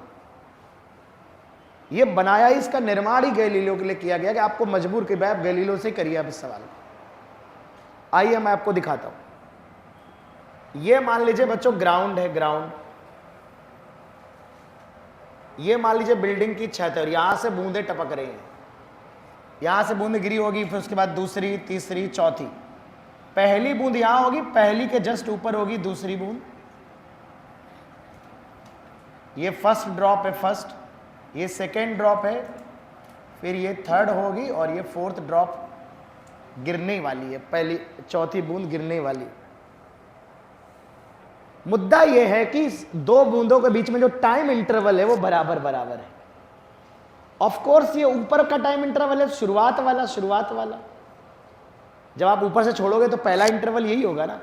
ये बनाया ही, इसका निर्माण ही गैलीलियो के लिए किया गया कि आपको मजबूर कि भाई आप गैलीलियो से करिए आप इस सवाल को. आइए मैं आपको दिखाता हूं. ये मान लीजिए बच्चों ग्राउंड है, ग्राउंड. ये मान लीजिए बिल्डिंग की छत है और यहां से बूंदें टपक रही हैं. यहां से बूंद गिरी होगी, फिर उसके बाद दूसरी, तीसरी, चौथी. पहली बूंद यहां होगी, पहली के जस्ट ऊपर होगी दूसरी बूंद. ये फर्स्ट ड्रॉप है, फर्स्ट. ये सेकेंड ड्रॉप है, फिर ये थर्ड होगी और ये फोर्थ ड्रॉप गिरने वाली है, पहली चौथी बूंद गिरने वाली. मुद्दा ये है कि दो बूंदों के बीच में जो टाइम इंटरवल है वो बराबर बराबर है. ऑफ कोर्स ये ऊपर का टाइम इंटरवल है, शुरुआत वाला. जब आप ऊपर से छोड़ोगे तो पहला इंटरवल यही होगा ना.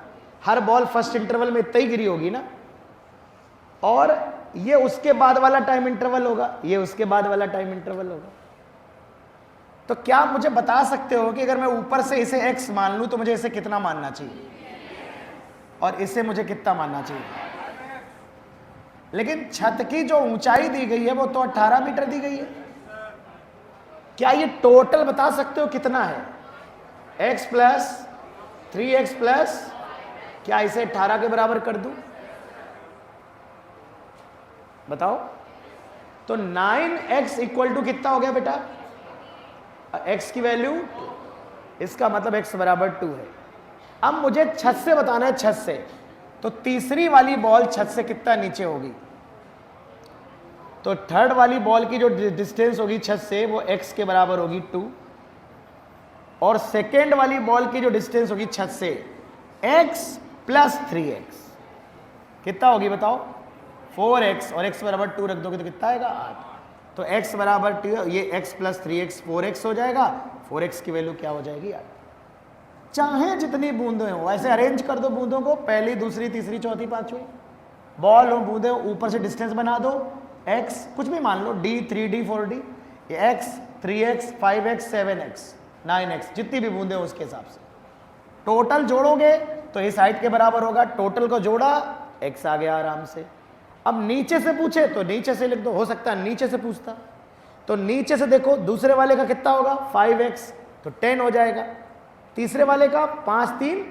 हर बॉल फर्स्ट इंटरवल में इतना ही गिरी होगी ना, और ये उसके बाद वाला टाइम इंटरवल होगा, ये उसके बाद वाला टाइम इंटरवल होगा. तो क्या आप मुझे बता सकते हो कि अगर मैं ऊपर से इसे x मान लूं तो मुझे इसे कितना मानना चाहिए और इसे मुझे कितना मानना चाहिए? लेकिन छत की जो ऊंचाई दी गई है वो तो 18 मीटर दी गई है. क्या ये टोटल बता सकते हो कितना है? x प्लस 3x प्लस, क्या इसे 18 के बराबर कर दूं? बताओ. तो 9x इक्वल टू कितना हो गया बेटा? x की वैल्यू, इसका मतलब x बराबर 2 है। अब मुझे छत से बताना है, छत से, तो तीसरी वाली बॉल छत से कितना नीचे होगी? तो थर्ड वाली बॉल की जो डिस्टेंस होगी छत से वो x के बराबर होगी 2, और सेकेंड वाली बॉल की जो डिस्टेंस होगी छत से x प्लस 3x कितना होगी बताओ? 4x, और x बराबर 2 रख दोगे तो कितना आएगा? 8। तो x बराबर 2, ये x प्लस 3x 4x हो जाएगा। 4x की वैल्यू क्या हो जाएगी? 8। चाहे जितनी बूंदें हो ऐसे अरेंज कर दो बूंदों को, पहली, दूसरी, तीसरी, चौथी, पांचवी बॉल हो, बूंदे ऊपर से डिस्टेंस बना दो, x कुछ भी मान लो, d 3d 4d, ये x 3x 5x 7x 9x जितनी भी बूंदे हो उसके हिसाब से टोटल जोड़ोगे तो इस हाइट के बराबर होगा। टोटल को जोड़ा, x आ गया आराम से। अब नीचे से पूछे तो नीचे से लिख दो, हो सकता है नीचे से पूछता, तो नीचे से देखो दूसरे वाले का कितना होगा? 5x, तो 10 हो जाएगा। तीसरे वाले का 5 3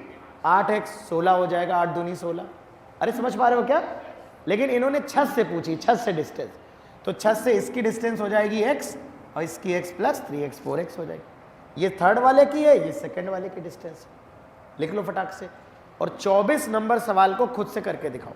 8x 16 हो जाएगा, 8 दूनी 16। अरे समझ पा रहे हो क्या? लेकिन इन्होंने छत से पूछी, छत से डिस्टेंस, तो छत से इसकी डिस्टेंस हो जाएगी x और इसकी x प्लस 3x 4x हो जाएगी। ये थर्ड वाले की है, ये सेकंड वाले की डिस्टेंस। लिख लो फटाक से, और 24 नंबर सवाल को खुद से करके दिखाओ।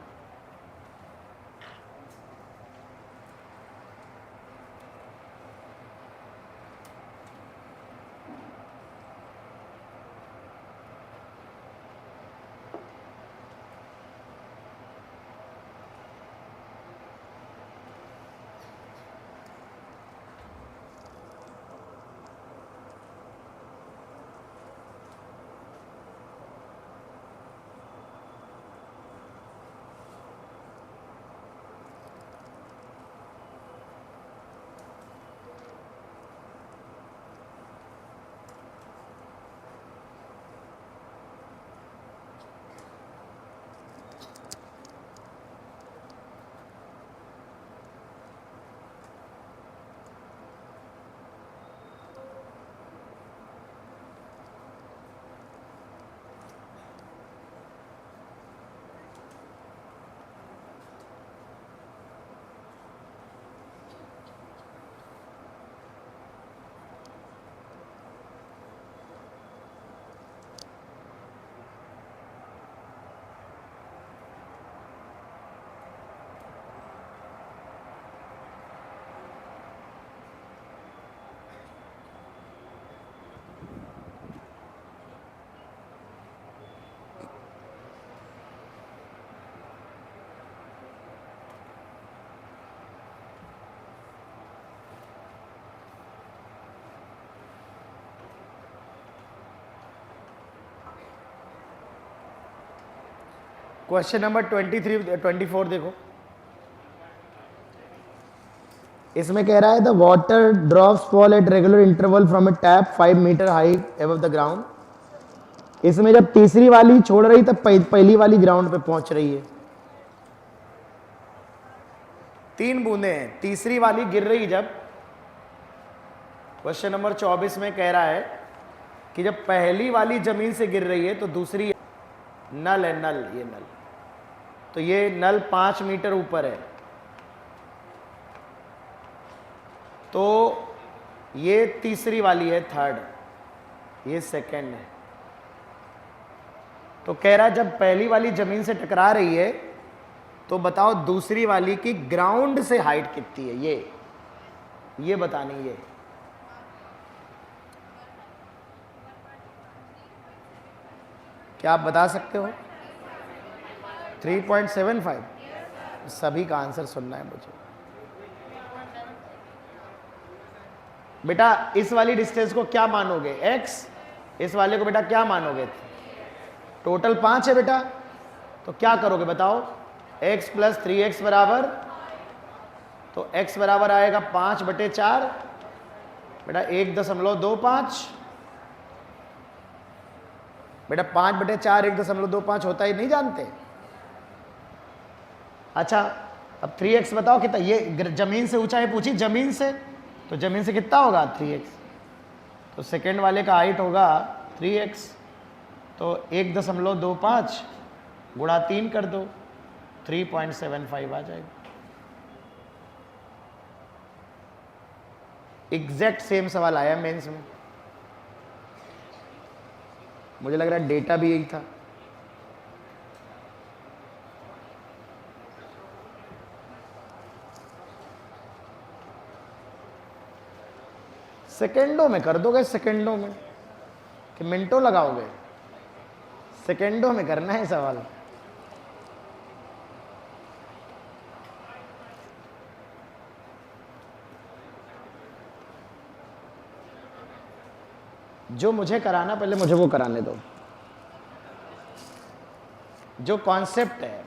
क्वेश्चन नंबर 24 देखो, इसमें कह रहा है the water drops fall at regular interval from a tap 5 metre height above the ground. इसमें जब तीसरी वाली छोड़ रही तब पहली वाली ग्राउंड पे पहुंच रही है। 3 बूंदे हैं, तीसरी वाली गिर रही जब, क्वेश्चन नंबर 24 में कह रहा है कि जब पहली वाली जमीन से गिर रही है तो दूसरी नल है, नल, ये नल, तो ये नल 5 मीटर ऊपर है, तो ये तीसरी वाली है थर्ड, ये सेकंड है। तो कह रहा है जब पहली वाली जमीन से टकरा रही है तो बताओ दूसरी वाली की ग्राउंड से हाइट कितनी है, ये बतानी है। क्या आप बता सकते हो? 3.75। सभी का आंसर सुनना है मुझे बेटा। इस वाली डिस्टेंस को क्या मानोगे? x। इस वाले को बेटा क्या मानोगे? टोटल 5 है बेटा, तो क्या करोगे बताओ? x प्लस 3x बराबर, तो x बराबर आएगा 5/4 बेटा, 1.25 बेटा। 5/4 1.25 होता ही नहीं जानते? अच्छा, अब 3x बताओ कितना? ये जमीन से ऊंचाई पूछी, जमीन से, तो जमीन से कितना होगा? 3x। तो सेकेंड वाले का हाइट होगा 3x, तो 1.25 गुणा 3 कर दो, 3.75 आ जाएगा। एग्जैक्ट सेम सवाल आया मेंस में, मुझे लग रहा है डेटा भी यही था। सेकेंडों में कर दोगे, सेकेंडों में कि मिनटों लगाओगे? सेकेंडों में करना है सवाल। जो मुझे कराना पहले मुझे वो कराने दो। जो कॉन्सेप्ट है,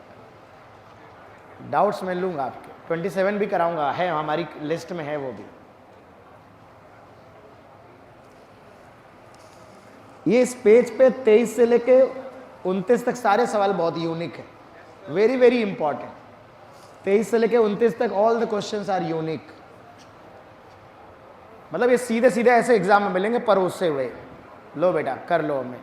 डाउट्स मैं लूंगा आपके, 27 भी कराऊंगा, है हमारी लिस्ट में है वो भी। ये इस पेज पे 23 से लेके 29 तक सारे सवाल बहुत यूनिक है, वेरी वेरी इंपॉर्टेंट। 23 से लेके 29 तक all the questions are unique. मतलब ये सीधे सीधे ऐसे एग्जाम में मिलेंगे पर उससे हुए। लो बेटा कर लो हमें।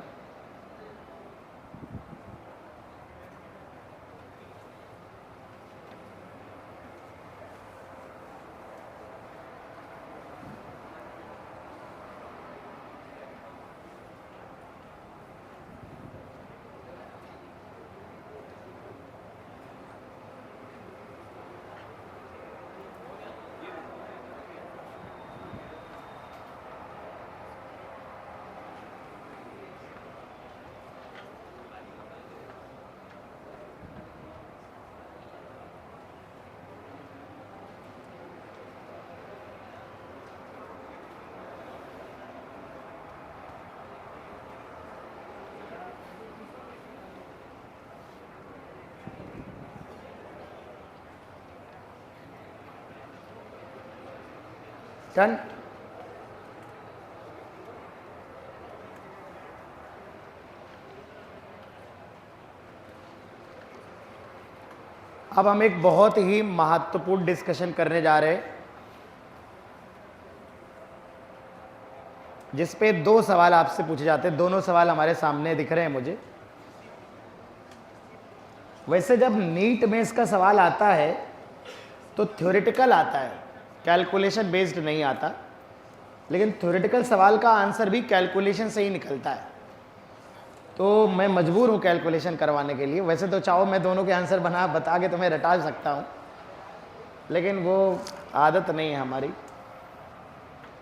डन। अब हम एक बहुत ही महत्वपूर्ण डिस्कशन करने जा रहे हैं, जिस पे 2 सवाल आपसे पूछे जाते हैं। दोनों सवाल हमारे सामने दिख रहे हैं मुझे। वैसे जब नीट में इसका सवाल आता है तो थ्योरेटिकल आता है, कैलकुलेशन बेस्ड नहीं आता, लेकिन थ्योरेटिकल सवाल का आंसर भी कैलकुलेशन से ही निकलता है। तो मैं मजबूर हूँ कैलकुलेशन करवाने के लिए। वैसे तो चाहो मैं दोनों के आंसर बता के तुम्हें रटा सकता हूँ, लेकिन वो आदत नहीं है हमारी।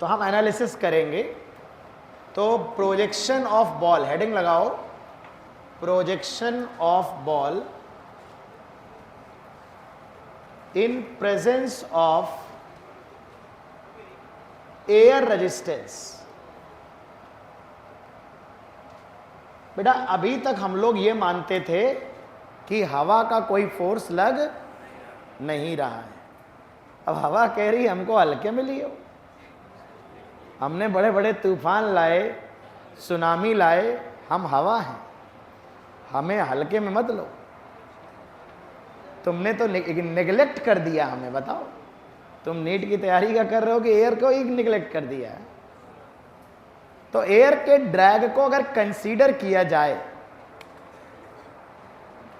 तो हम एनालिसिस करेंगे। तो प्रोजेक्शन ऑफ बॉल, हेडिंग लगाओ, projection of ball in presence of air resistance. बेटा अभी तक हम लोग ये मानते थे कि हवा का कोई फोर्स लग नहीं रहा है। अब हवा कह रही हमको हल्के में लियो। हमने बड़े बड़े तूफान लाए, सुनामी लाए, हम हवा हैं, हमें हल्के में मत लो। तुमने तो नेग्लेक्ट कर दिया हमें। बताओ, तुम नीट की तैयारी का कर रहे हो कि एयर को ही निगलेक्ट कर दिया है? तो एयर के ड्रैग को अगर कंसीडर किया जाए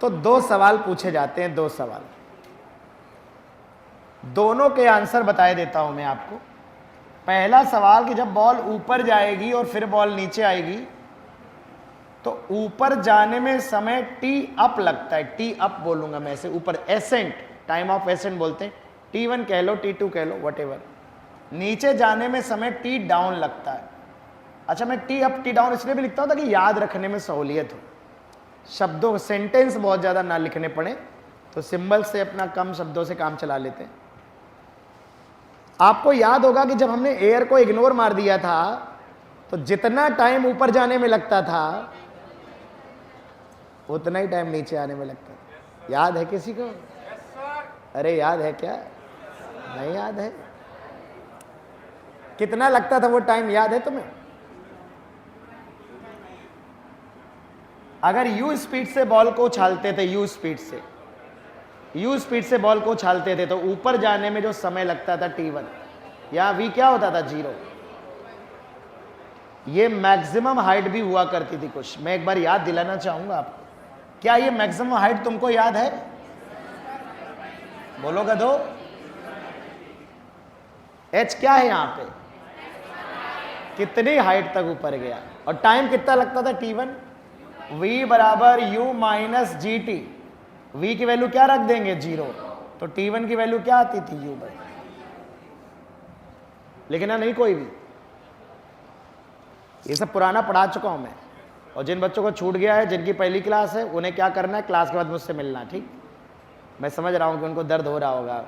तो 2 सवाल पूछे जाते हैं। 2 सवाल, दोनों के आंसर बताए देता हूं मैं आपको। पहला सवाल कि जब बॉल ऊपर जाएगी और फिर बॉल नीचे आएगी तो ऊपर जाने में समय टी अप लगता है। टी अप बोलूंगा मैं इसे, ऊपर एसेंट, टाइम ऑफ एसेंट बोलते हैं। T1 कह लो, T2 कह लो, व्हाटएवर। नीचे जाने में समय टी डाउन लगता है। अच्छा, मैं टी अप टी डाउन इसलिए भी लिखता हूं ताकि याद रखने में सहूलियत हो, शब्दों सेंटेंस बहुत ज़्यादा ना लिखने पड़े, तो सिंबल से अपना कम शब्दों से काम चला लेते हैं। आपको याद होगा कि जब हमने एयर को इग्नोर मार दिया था तो जितना टाइम ऊपर जाने में लगता था उतना ही टाइम नीचे आने में लगता था। याद है किसी को? अरे याद है क्या? नहीं याद है? कितना लगता था वो टाइम, याद है तुम्हें? अगर यू स्पीड से बॉल को उछालते थे, यू स्पीड से बॉल को उछालते थे तो ऊपर जाने में जो समय लगता था T1, यहां V क्या होता था? 0। ये मैक्सिमम हाइट भी हुआ करती थी कुछ। मैं एक बार याद दिलाना चाहूंगा आपको। क्या ये मैक्सिमम हाइट तुमको याद है? बोलो गधो। H क्या है यहां पे? कितनी हाइट तक ऊपर गया, और टाइम कितना लगता था t1, v बराबर u minus G T. v की वैल्यू क्या रख देंगे 0, तो t1 की वैल्यू क्या आती थी u बाई। लेकिन ना नहीं कोई भी, ये सब पुराना पढ़ा चुका हूं मैं। और जिन बच्चों को छूट गया है, जिनकी पहली क्लास है, उन्हें क्या करना है, क्लास के बाद मुझसे मिलना, ठीक। मैं समझ रहा हूं कि उनको दर्द हो रहा होगा।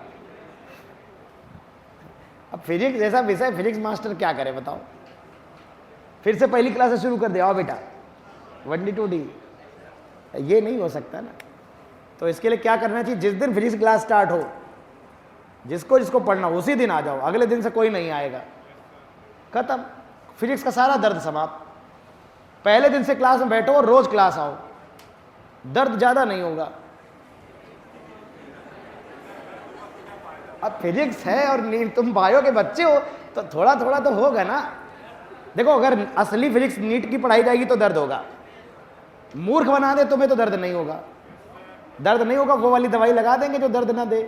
अब फिजिक्स जैसा विषय, फिजिक्स मास्टर क्या करे बताओ, फिर से पहली क्लास से शुरू कर दे, आओ बेटा 1D 2D, ये नहीं हो सकता ना। तो इसके लिए क्या करना चाहिए, जिस दिन फिजिक्स क्लास स्टार्ट हो, जिसको जिसको पढ़ना उसी दिन आ जाओ, अगले दिन से कोई नहीं आएगा, खत्म, फिजिक्स का सारा दर्द समाप्त। पहले दिन से क्लास में बैठो और रोज क्लास आओ, दर्द ज्यादा नहीं होगा। अब फिजिक्स है और तुम बायो के बच्चे हो, तो थोड़ा थोड़ा तो होगा ना। देखो, अगर असली फिजिक्स नीट की पढ़ाई जाएगी तो दर्द होगा, मूर्ख बना दे तुम्हें तो दर्द नहीं होगा। दर्द नहीं होगा, वो वाली दवाई लगा देंगे जो दर्द ना दे,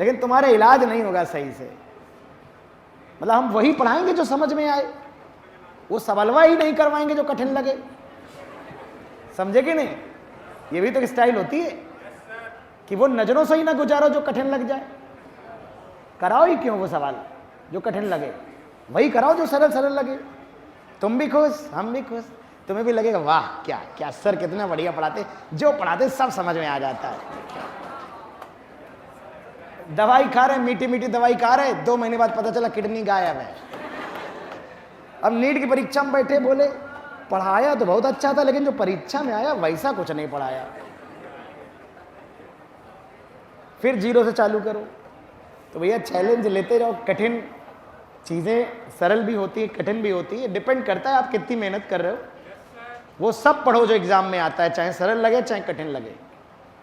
लेकिन तुम्हारे इलाज नहीं होगा सही से। मतलब हम वही पढ़ाएंगे जो समझ में आए, वो सवालवा ही नहीं करवाएंगे जो कठिन लगे, समझे कि नहीं। ये भी तो स्टाइल होती है कि वो नजरों से ही ना गुजारो जो कठिन लग जाए। कराओ ही क्यों वो सवाल जो कठिन लगे, वही कराओ जो सरल सरल लगे। तुम भी खुश, हम भी खुश, तुम्हें भी लगेगा वाह क्या क्या सर कितना बढ़िया पढ़ाते, जो पढ़ाते सब समझ में आ जाता है। दवाई खा रहे, मीठी मीठी दवाई खा रहे, 2 महीने बाद पता चला किडनी गायब है। अब नीट की परीक्षा में बैठे, बोले पढ़ाया तो बहुत अच्छा था, लेकिन जो परीक्षा में आया वैसा कुछ नहीं पढ़ाया। फिर 0 से चालू करो। तो भैया चैलेंज लेते रहो, कठिन चीज़ें सरल भी होती है, कठिन भी होती है, डिपेंड करता है आप कितनी मेहनत कर रहे हो। वो सब पढ़ो जो एग्जाम में आता है, चाहे सरल लगे चाहे कठिन लगे।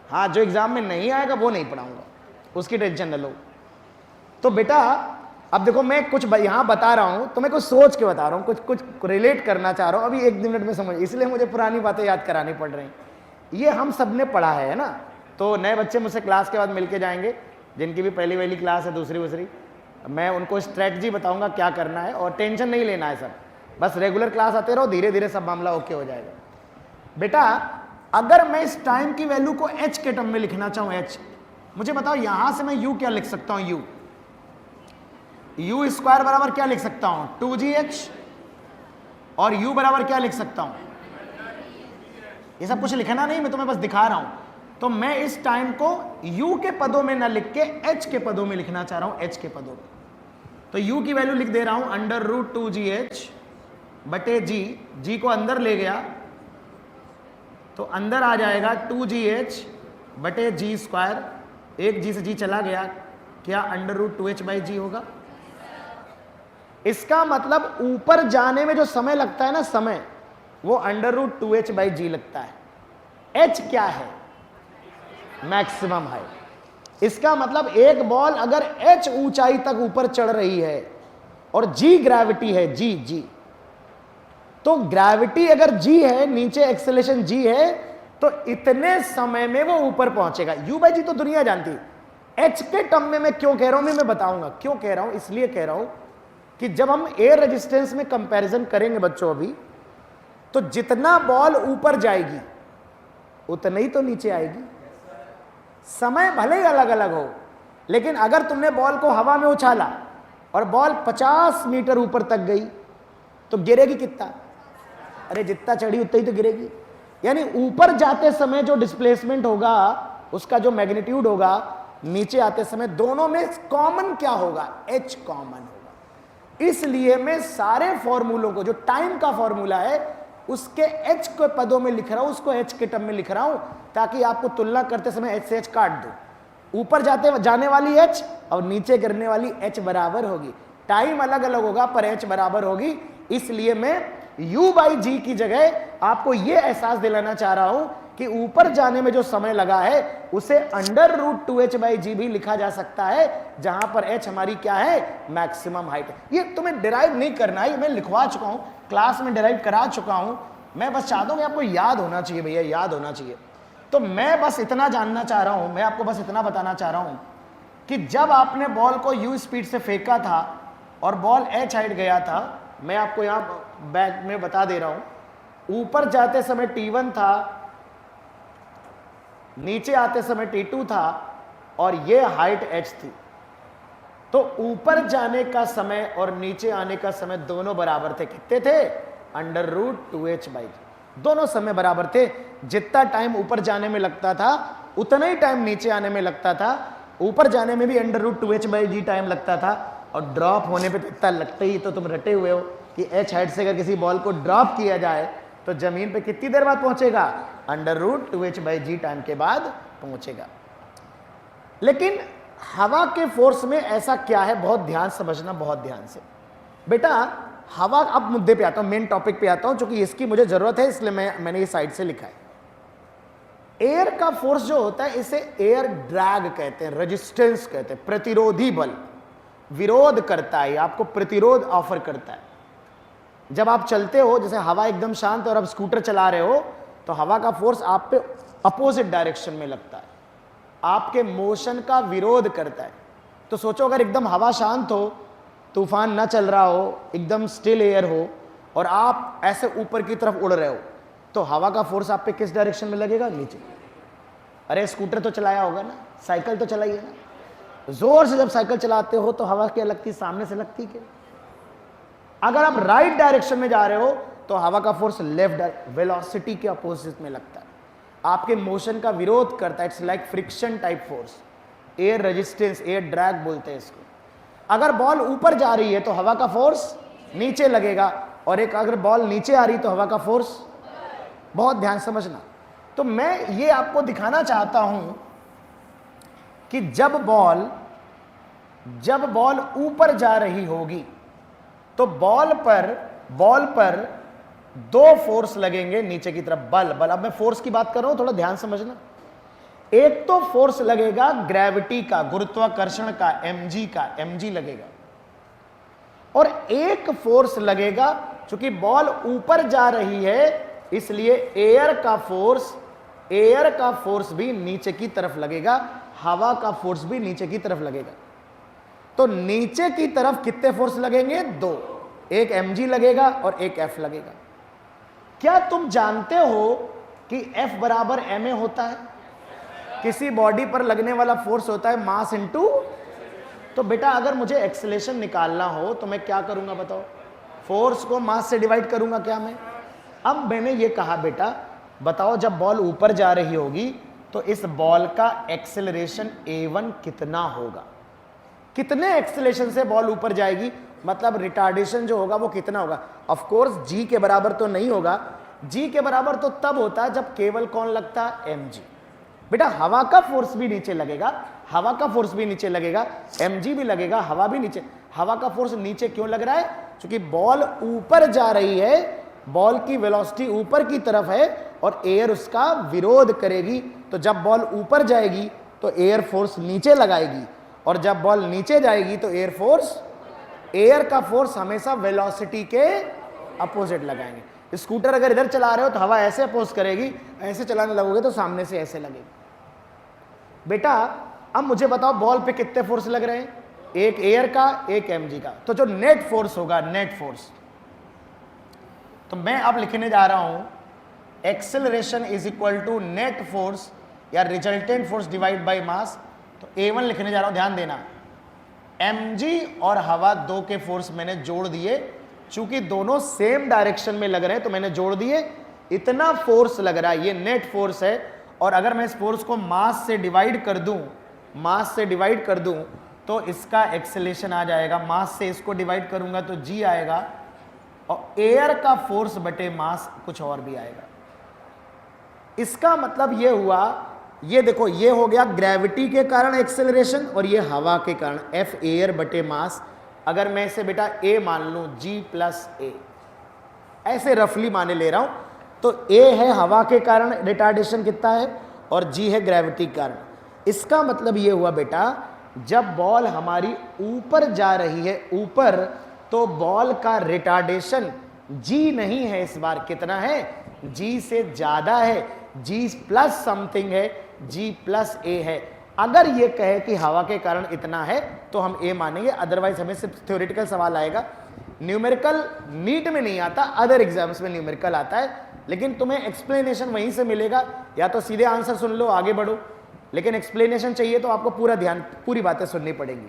हाँ, जो एग्जाम में नहीं आएगा वो नहीं पढ़ाऊंगा, उसकी टेंशन न लो। तो बेटा अब देखो, मैं कुछ यहाँ बता रहा हूँ तो मैं कुछ सोच के बता रहा हूँ, कुछ रिलेट करना चाह रहा हूँ, अभी 1 मिनट में समझ, इसलिए मुझे पुरानी बातें याद करानी पड़ रही। ये हम सब ने पढ़ा है ना। तो नए बच्चे मुझसे क्लास के बाद मिलके जाएंगे, जिनकी भी पहली क्लास है, दूसरी, मैं उनको स्ट्रेटजी बताऊंगा क्या करना है, और टेंशन नहीं लेना है सब, बस रेगुलर क्लास आते रहो, धीरे धीरे सब मामला ओके हो जाएगा। बेटा अगर मैं इस टाइम की वैल्यू को h के टर्म में लिखना चाहूँ, h, मुझे बताओ यहां से मैं u क्या लिख सकता हूं, u स्क्वायर बराबर क्या लिख सकता हूं 2gh, और u बराबर क्या लिख सकता हूं, ये सब कुछ लिखना नहीं, मैं तुम्हें बस दिखा रहा हूं। तो मैं इस टाइम को u के पदों में ना लिख के h के पदों में लिखना चाह रहा हूं, h के पदों में। तो u की वैल्यू लिख दे रहा हूं √2gh बटे g को अंदर ले गया तो अंदर आ जाएगा 2gh बटे g स्क्वायर, एक g से g चला गया, क्या √2h/g होगा। इसका मतलब ऊपर जाने में जो समय लगता है ना, समय, वो √2h/g लगता है। h क्या है, मैक्सिमम हाइट। इसका मतलब एक बॉल अगर h ऊंचाई तक ऊपर चढ़ रही है और g ग्रेविटी है, g, तो ग्रेविटी अगर g है, नीचे एक्सेलरेशन g है, तो इतने समय में वो ऊपर पहुंचेगा। u/g तो दुनिया जानती है। h के टर्म में मैं क्यों कह रहा हूं, मैं बताऊंगा क्यों कह रहा हूं। इसलिए कह रहा हूं कि जब हम एयर रेजिस्टेंस में कंपैरिजन करेंगे बच्चों अभी, तो जितना बॉल ऊपर जाएगी उतना ही तो नीचे आएगी। समय भले ही अलग अलग हो, लेकिन अगर तुमने बॉल को हवा में उछाला और बॉल 50 मीटर ऊपर तक गई तो गिरेगी कितना, अरे जितना चढ़ी उतना ही तो गिरेगी। यानी ऊपर जाते समय जो डिस्प्लेसमेंट होगा, उसका जो मैग्नीट्यूड होगा, नीचे आते समय दोनों में कॉमन क्या होगा, h कॉमन होगा। इसलिए मैं सारे फॉर्मूलों को, जो टाइम का फॉर्मूला है उसके h के पदों में लिख रहा हूं, उसको h के टर्म में लिख रहा हूं, ताकि आपको तुलना करते समय h से h काट दो। ऊपर जाने वाली h और नीचे गिरने वाली h बराबर होगी। टाइम अलग अलग होगा पर h बराबर होगी। इसलिए मैं u/g की जगह आपको यह एहसास दिलाना चाह रहा हूं कि ऊपर जाने में जो समय लगा है उसे √2h/g भी लिखा जा सकता है, जहां पर h हमारी क्या है, मैक्सिमम हाइट। ये तुम्हें डिराइव नहीं करना है, मैं लिखवा चुका हूं, क्लास में डिराइव करा चुका हूं। मैं बस चाहता हूं कि आपको याद होना चाहिए भैया, याद होना चाहिए। तो मैं बस इतना जानना चाह रहा हूं, मैं आपको बस इतना बताना चाह रहा हूं कि जब आपने बॉल को u स्पीड से फेंका था और बॉल h हाइट गया था, मैं आपको यहां बैक में बता दे रहा हूं, ऊपर जाते समय T1 था, नीचे आते समय T2 था और ये हाइट h थी। तो ऊपर जाने का समय और नीचे आने का समय दोनों बराबर थे। कितने थे? √2h/g। दोनों समय बराबर थे। जितना टाइम ऊपर जाने में लगता था उतना ही टाइम नीचे आने में लगता था। ऊपर जाने में भी √2h/g टाइम लगता था और ड्रॉप होने पे तो इतना लगता ही। तो तुम रटे हुए हो कि h हाइट से अगर किसी बॉल को ड्रॉप किया जाए तो जमीन पे कितनी देर बाद पहुंचेगा? √2h/g टाइम के बाद पहुंचेगा। लेकिन हवा के फोर्स में ऐसा क्या है, बहुत ध्यान समझना, बहुत ध्यान से बेटा। हवा, अब मुद्दे पे आता हूं, मेन टॉपिक पे आता हूं, क्योंकि इसकी मुझे जरूरत है, इसलिए मैंने ये साइड से लिखा है। एयर का फोर्स जो होता है इसे एयर ड्रैग कहते हैं, रेजिस्टेंस कहते हैं, प्रतिरोधी बल। विरोध करता है, आपको प्रतिरोध ऑफर करता है। जब आप चलते हो, जैसे हवा एकदम शांत है और आप स्कूटर चला रहे हो, तो हवा का फोर्स आप पे अपोजिट डायरेक्शन में लगता है, आपके मोशन का विरोध करता है। तो सोचो अगर एकदम हवा शांत हो, तूफान ना चल रहा हो, एकदम स्टिल एयर हो और आप ऐसे ऊपर की तरफ उड़ रहे हो, तो हवा का फोर्स आप पे किस डायरेक्शन में लगेगा? नीचे। अरे स्कूटर तो चलाया होगा ना, साइकिल तो चलाई है ना, जोर से जब साइकिल चलाते हो तो हवा क्या लगती? सामने से लगती क्या? अगर आप राइट डायरेक्शन में जा रहे हो तो हवा का फोर्स लेफ्ट वेलोसिटी के अपोजिट में लगता है, आपके मोशन का विरोध करता है। It's like friction type force, air resistance, air drag बोलते हैं इसको। अगर बॉल ऊपर जा रही है तो हवा का फोर्स नीचे लगेगा, और एक अगर बॉल नीचे आ रही तो हवा का फोर्स, बहुत ध्यान समझना। तो मैं ये आपको दिखाना चाहता हूं कि जब बॉल ऊपर जा रही होगी तो बॉल पर दो फोर्स लगेंगे नीचे की तरफ, बल। अब मैं फोर्स की बात कर रहा हूं, थोड़ा ध्यान समझना। एक तो फोर्स लगेगा ग्रेविटी का, गुरुत्वाकर्षण का, mg लगेगा, और एक फोर्स लगेगा, चूंकि बॉल ऊपर जा रही है इसलिए एयर का फोर्स भी नीचे की तरफ लगेगा, हवा का फोर्स भी नीचे की तरफ लगेगा। तो नीचे की तरफ कितने फोर्स लगेंगे? दो, एक mg लगेगा और एक F लगेगा। क्या तुम जानते हो कि F बराबर ma होता है? किसी बॉडी पर लगने वाला फोर्स होता है मास इनटू। तो बेटा अगर मुझे एक्सेलेरेशन निकालना हो तो मैं क्या करूंगा बताओ? फोर्स को मास से डिवाइड करूंगा क्या मैं? अब मैंने ये कहा बेटा बताओ, जब बॉल ऊपर जा रही होगी तो इस बॉल का एक्सेलरेशन a1 कितना होगा? कितने एक्सेलरेशन से बॉल ऊपर जाएगी, मतलब रिटार्डेशन जो होगा वो कितना होगा? ऑफ कोर्स g के बराबर तो नहीं होगा। g के बराबर तो तब होता है जब केवल कौन लगता है? mg। बेटा हवा का फोर्स भी नीचे लगेगा, mg भी लगेगा, हवा भी नीचे। हवा का फोर्स नीचे क्यों लग रहा है? क्योंकि बॉल ऊपर जा रही है, बॉल की वेलोसिटी ऊपर की तरफ है और एयर उसका विरोध करेगी। तो जब बॉल ऊपर जाएगी तो एयर फोर्स नीचे लगाएगी, और जब बॉल नीचे जाएगी तो एयर का फोर्स हमेशा वेलोसिटी के अपोजिट लगाएंगे। स्कूटर अगर इधर चला रहे हो तो हवा ऐसे अपोज करेगी, ऐसे चलाने लगोगे तो सामने से ऐसे लगेगी। बेटा अब मुझे बताओ बॉल पे कितने फोर्स लग रहे हैं? एक एयर का, एक mg का। तो जो नेट फोर्स होगा, नेट फोर्स, तो मैं अब लिखने जा रहा हूं acceleration is equal to net force या resultant force divide by mass. तो a1 लिखने जा रहा हूं, ध्यान देना। mg और हवा दो के फोर्स मैंने जोड़ दिए, चूंकि दोनों सेम डायरेक्शन में लग रहे हैं तो मैंने जोड़ दिए। इतना फोर्स लग रहा है, ये नेट फोर्स है। और अगर मैं इस फोर्स को मास से डिवाइड कर दूं तो इसका एक्सेलरेशन आ जाएगा। मास से इसको डिवाइड करूंगा तो g आएगा, और एयर का फोर्स बटे मास कुछ और भी आएगा। इसका मतलब ये हुआ, ये देखो, ये हो गया ग्रेविटी के कारण एक्सेलरेशन और ये हवा के कारण F एयर बटे मास। अगर मैं इसे बेटा a मान लूं, g प्लस a, ऐसे रफली माने ले रहा हूं, तो a है हवा के कारण रिटार्डेशन कितना है, और g है ग्रेविटी के कारण। इसका मतलब ये हुआ बेटा, जब बॉल हमारी ऊपर जा रही है, ऊपर, तो बॉल का रिटार्डेशन g नहीं है इस बार, कितना है? g से ज्यादा है, g प्लस समथिंग है, g प्लस a है। अगर ये कहे कि हवा के कारण इतना है तो हम a मानेंगे, अदरवाइज हमें सिर्फ थ्योरेटिकल सवाल आएगा न्यूमेरिकल नीट में नहीं आता, अदर एग्जाम्स में न्यूमेरिकल आता है, लेकिन तुम्हें एक्सप्लेनेशन वहीं से मिलेगा। या तो सीधे आंसर सुन लो आगे बढ़ो, लेकिन एक्सप्लेनेशन चाहिए तो आपको पूरा ध्यान, पूरी बातें सुननी पड़ेंगी।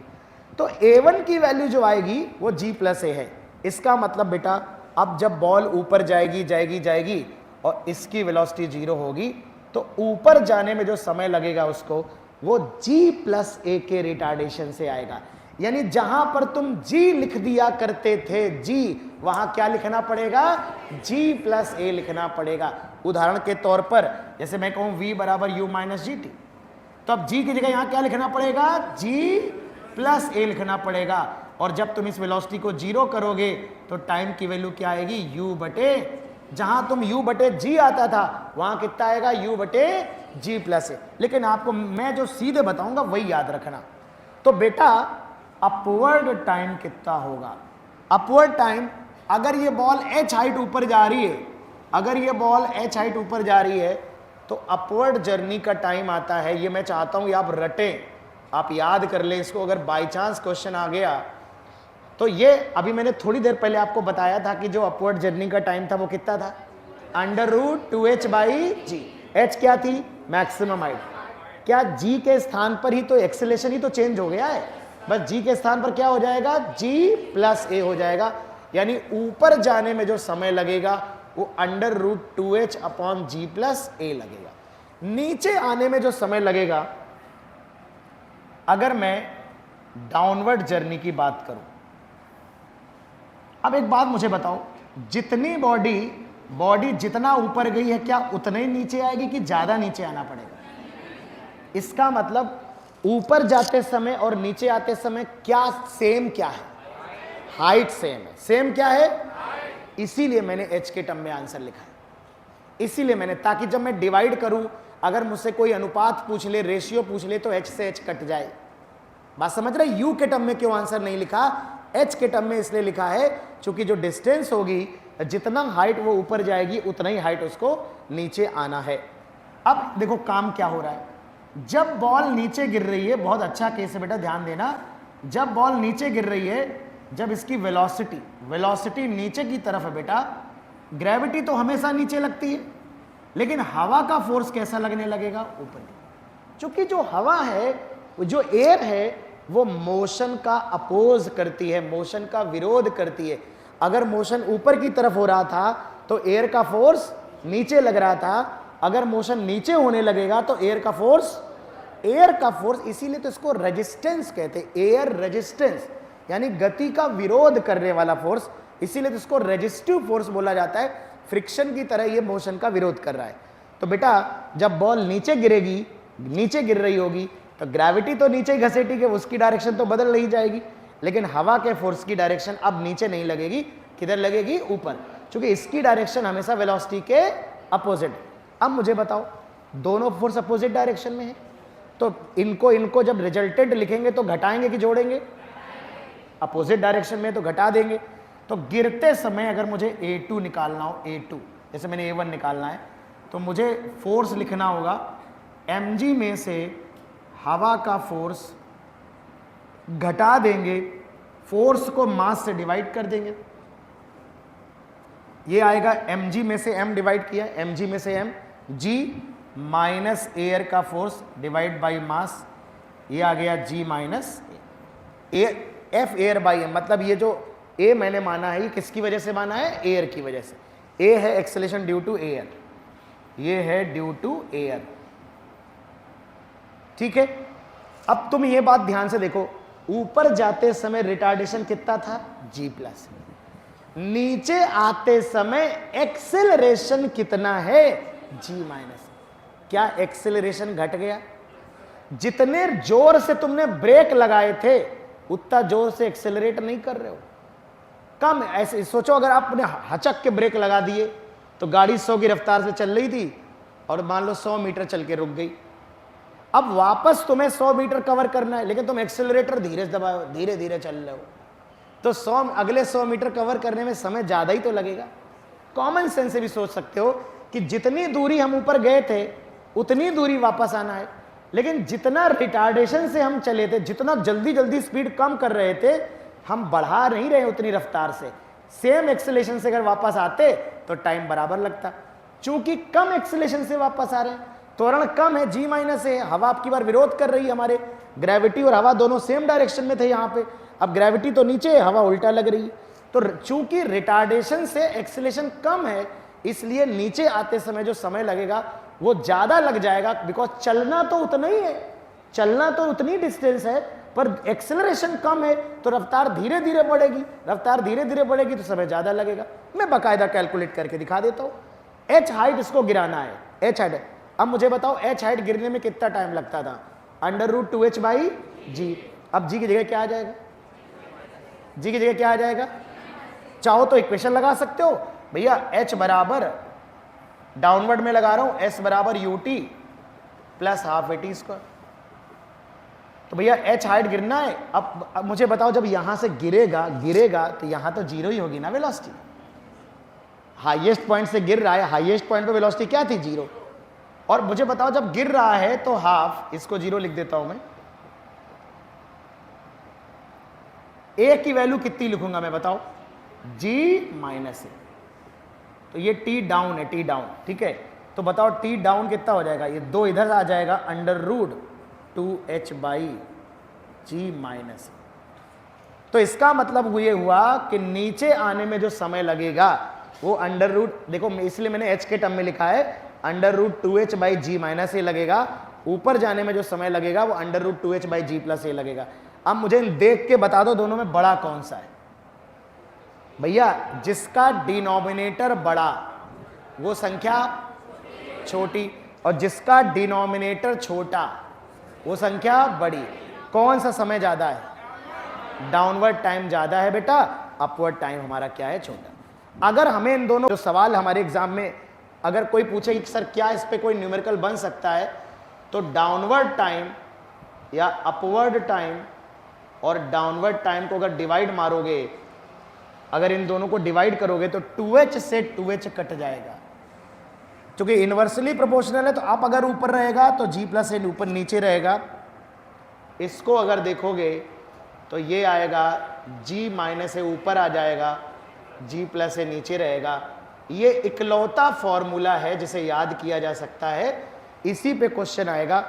तो a1 की वैल्यू जो आएगी वो g प्लस ए है। इसका मतलब बेटा अब जब बॉल ऊपर जाएगी जाएगी जाएगी और इसकी वेलोसिटी 0 होगी, तो ऊपर जाने में जो समय लगेगा उसको वो g प्लस ए के रिटार्डेशन से आएगा। यानी जहां पर तुम g लिख दिया करते थे g, वहां क्या लिखना पड़ेगा, g प्लस ए लिखना पड़ेगा। उदाहरण के तौर पर जैसे मैं कहूं v बराबर u माइनस जी टी, तो अब g की जगह यहां क्या लिखना पड़ेगा, g प्लस ए लिखना पड़ेगा। और जब तुम इस वेलोसिटी को 0 करोगे तो टाइम की वैल्यू क्या आएगी, u बटे, जहां तुम u बटे g आता था वहां कितना आएगा, u बटे g प्लस ए। लेकिन आपको मैं जो सीधे बताऊंगा वही याद रखना। तो बेटा अपवर्ड टाइम कितना होगा, अपवर्ड टाइम, अगर ये बॉल h हाइट ऊपर जा रही है, अगर ये बॉल h हाइट ऊपर जा रही है तो अपवर्ड जर्नी का टाइम आता है, ये मैं चाहता हूं आप रटें, आप याद कर लें इसको। अगर बाई चांस क्वेश्चन आ गया तो ये अभी मैंने थोड़ी देर पहले आपको बताया था कि जो अपवर्ड जर्नी का टाइम था वो कितना था, √2h बाई जी। h क्या थी, मैक्सिमम हाइट। क्या g के स्थान पर ही तो एक्सेलेरेशन ही तो चेंज हो गया है, बस g के स्थान पर क्या हो जाएगा, g प्लस ए हो जाएगा। यानी ऊपर जाने में जो समय लगेगा वो √2h अपॉन g प्लस ए लगेगा। नीचे आने में जो समय लगेगा, अगर मैं डाउनवर्ड जर्नी की बात करूं, अब एक बात मुझे बताओ, जितनी बॉडी जितना ऊपर गई है क्या उतने ही नीचे आएगी कि ज्यादा नीचे आना पड़ेगा? इसका मतलब ऊपर जाते समय और नीचे आते समय क्या सेम, क्या है, हाइट सेम है। सेम क्या है, इसीलिए मैंने h के टर्म में आंसर लिखा है, इसीलिए मैंने, ताकि जब मैं डिवाइड करूं, अगर मुझसे कोई अनुपात पूछ ले, रेशियो पूछ ले, तो h से h कट जाए। बात समझ रहे, u के टर्म में क्यों आंसर नहीं लिखा, h के टर्म में इसलिए लिखा है क्योंकि जो डिस्टेंस होगी, जितना हाइट वो ऊपर जाएगी उतना ही हाइट उसको नीचे आना है। अब देखो काम क्या हो रहा है, जब बॉल नीचे गिर रही है, बहुत अच्छा केस है बेटा, ध्यान देना, जब बॉल नीचे गिर रही है, जब इसकी वेलोसिटी नीचे की तरफ है बेटा, ग्रेविटी तो हमेशा नीचे लगती है, लेकिन हवा का फोर्स कैसा लगने लगेगा, ऊपर। क्योंकि जो हवा है, जो एयर है, वो मोशन का अपोज करती है, मोशन का विरोध करती है। अगर मोशन ऊपर की तरफ हो रहा था तो एयर का फोर्स नीचे लग रहा था, अगर मोशन नीचे होने लगेगा तो एयर का फोर्स, इसीलिए तो इसको रेजिस्टेंस कहते हैं, एयर रेजिस्टेंस, यानी गति का विरोध करने वाला फोर्स, इसीलिए तो इसको रेजिस्टिव फोर्स बोला जाता है। फ्रिक्शन की तरह ये मोशन का विरोध कर रहा है। तो बेटा जब बॉल नीचे गिरेगी, नीचे गिर रही होगी, तो ग्रेविटी तो नीचे ही घसीटी के, उसकी डायरेक्शन तो बदल नहीं जाएगी, लेकिन हवा के फोर्स की डायरेक्शन अब नीचे नहीं लगेगी, किधर लगेगी, ऊपर, क्योंकि इसकी डायरेक्शन हमेशा वेलोसिटी के अपोजिट। अब मुझे बताओ, दोनों फोर्स अपोजिट डायरेक्शन में है, तो इनको जब रिजल्टेंट लिखेंगे तो घटाएंगे कि जोड़ेंगे, अपोजिट डायरेक्शन में तो घटा देंगे। तो गिरते समय अगर मुझे A2 निकालना हो, A2 जैसे मैंने A1 निकालना है, तो मुझे फोर्स लिखना होगा mg में से हवा का फोर्स घटा देंगे, फोर्स को मास से डिवाइड कर देंगे, ये आएगा mg में से m डिवाइड किया, mg में से m, g माइनस एयर का फोर्स डिवाइड बाई मास, ये आ गया g minus f air by m। मतलब ये जो a मैंने माना है, ये किसकी वजह से माना है, एयर की वजह से। a है एक्सेलेरेशन ड्यू टू एयर, ये है ड्यू टू एयर, ठीक है। अब तुम ये बात ध्यान से देखो, ऊपर जाते समय रिटार्डेशन कितना था, g प्लस, नीचे आते समय एक्सेलरेशन कितना है, g माइनस। क्या एक्सेलरेशन घट गया? जितने जोर से तुमने ब्रेक लगाए थे उतना जोर से एक्सेलरेट नहीं कर रहे हो, कम। ऐसे सोचो, अगर आपने हचक के ब्रेक लगा दिए तो गाड़ी 100 की रफ्तार से चल रही थी और मान लो 100 मीटर चल के रुक गई, अब वापस तुम्हें 100 मीटर कवर करना है, लेकिन तुम एक्सेलरेटर धीरे दबाओ, धीरे धीरे चल रहे हो, तो अगले 100 मीटर कवर करने में समय ज़्यादा ही तो लगेगा। कॉमन सेंस से भी सोच सकते हो कि जितनी दूरी हम ऊपर गए थे उतनी दूरी वापस आना है, लेकिन जितना रिटार्डेशन से हम चले थे, जितना जल्दी जल्दी स्पीड कम कर रहे थे, हम बढ़ा नहीं रहे उतनी रफ्तार से, सेम एक्सेलेरेशन से अगर वापस आते तो टाइम बराबर लगता। चूंकि कम एक्सेलेरेशन से वापस आ रहे हैं, त्वरण कम है, जी माइनस है, हवा आपकी बार विरोध कर रही है, हमारे ग्रेविटी और हवा दोनों सेम डायरेक्शन में थे यहाँ पे, अब ग्रेविटी तो नीचे है, हवा उल्टा लग रही है। तो चूंकि रिटार्डेशन से एक्सेलेरेशन कम है, इसलिए नीचे आते समय जो समय लगेगा वो ज्यादा लग जाएगा, बिकॉज चलना तो उतना ही है, चलना तो उतनी डिस्टेंस है, पर एक्सेलरेशन कम है तो रफ्तार धीरे धीरे बढ़ेगी, रफ्तार धीरे धीरे बढ़ेगी तो समय ज्यादा लगेगा। मैं बाकायदा कैलकुलेट करके दिखा देता हूं। एच हाइट इसको गिराना है, एच हाइट। अब मुझे बताओ एच हाइट गिरने में कितना टाइम लगता था? √2h/g। अब जी की जगह क्या आ जाएगा? जी की जगह क्या आ जाएगा? चाहो तो इक्वेशन लगा सकते हो भैया, h बराबर डाउनवर्ड में लगा रहा हूं, s बराबर ut प्लस हाफ at²। तो भैया h हाइट गिरना है। अब मुझे बताओ जब यहां से गिरेगा तो यहां तो जीरो ही होगी ना वेलोसिटी, हाईएस्ट पॉइंट से गिर रहा है, हाईएस्ट पॉइंट पे वेलोसिटी क्या थी? जीरो। और मुझे बताओ जब गिर रहा है तो हाफ, इसको जीरो लिख देता हूं मैं, a की वैल्यू कितनी लिखूंगा मैं बताओ? g माइनस ए। तो ये t डाउन है, t डाउन, ठीक है। तो बताओ t डाउन कितना हो जाएगा? ये 2 इधर आ जाएगा, √2h/g माइनस। तो इसका मतलब ये हुआ कि नीचे आने में जो समय लगेगा वो देखो इसलिए मैंने h के टर्म में लिखा है, √2h/g माइनस ए लगेगा। ऊपर जाने में जो समय लगेगा वो √2h/g प्लस ए लगेगा। अब मुझे देख के बता दो दोनों में बड़ा कौन सा है? भैया जिसका डिनोमिनेटर बड़ा वो संख्या छोटी, और जिसका डिनोमिनेटर छोटा वो संख्या बड़ी। कौन सा समय ज्यादा है? डाउनवर्ड टाइम ज्यादा है बेटा, अपवर्ड टाइम हमारा क्या है? छोटा। अगर हमें इन दोनों जो सवाल हमारे एग्जाम में अगर कोई पूछे कि सर क्या इस पे कोई न्यूमेरिकल बन सकता है, तो डाउनवर्ड टाइम या अपवर्ड टाइम और डाउनवर्ड टाइम को अगर डिवाइड मारोगे, अगर इन दोनों को डिवाइड करोगे तो 2h से 2h कट जाएगा, क्योंकि इनवर्सली प्रोपोर्शनल है। तो आप अगर ऊपर रहेगा तो g प्लस ए ऊपर नीचे रहेगा। इसको अगर देखोगे तो ये आएगा g माइनस ए ऊपर आ जाएगा, g प्लस ए नीचे रहेगा। ये इकलौता फॉर्मूला है जिसे याद किया जा सकता है, इसी पे क्वेश्चन आएगा।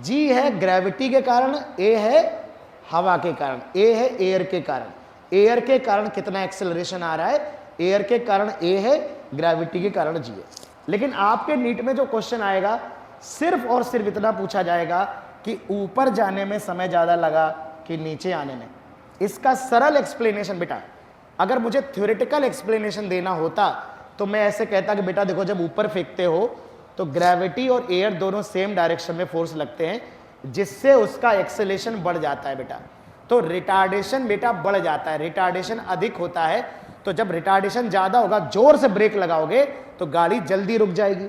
g है ग्रेविटी के कारण, a है हवा के कारण, a है एयर के कारण। एयर के कारण कितना एक्सेलरेशन आ रहा है? एयर के कारण a है, ग्रेविटी के कारण g है। लेकिन आपके नीट में जो क्वेश्चन आएगा सिर्फ और सिर्फ इतना पूछा जाएगा कि ऊपर जाने में समय ज्यादा लगा कि नीचे आने में। इसका सरल एक्सप्लेनेशन बेटा, अगर मुझे थ्योरेटिकल एक्सप्लेनेशन देना होता तो मैं ऐसे कहता कि बेटा देखो जब ऊपर फेंकते हो तो ग्रेविटी और एयर दोनों सेम डायरेक्शन में फोर्स लगते हैं, जिससे उसका एक्सेलेरेशन बढ़ जाता है बेटा। तो रिटार्डेशन बेटा बढ़ जाता है, रिटार्डेशन अधिक होता है। तो जब रिटार्डेशन ज्यादा होगा, जोर से ब्रेक लगाओगे तो गाड़ी जल्दी रुक जाएगी।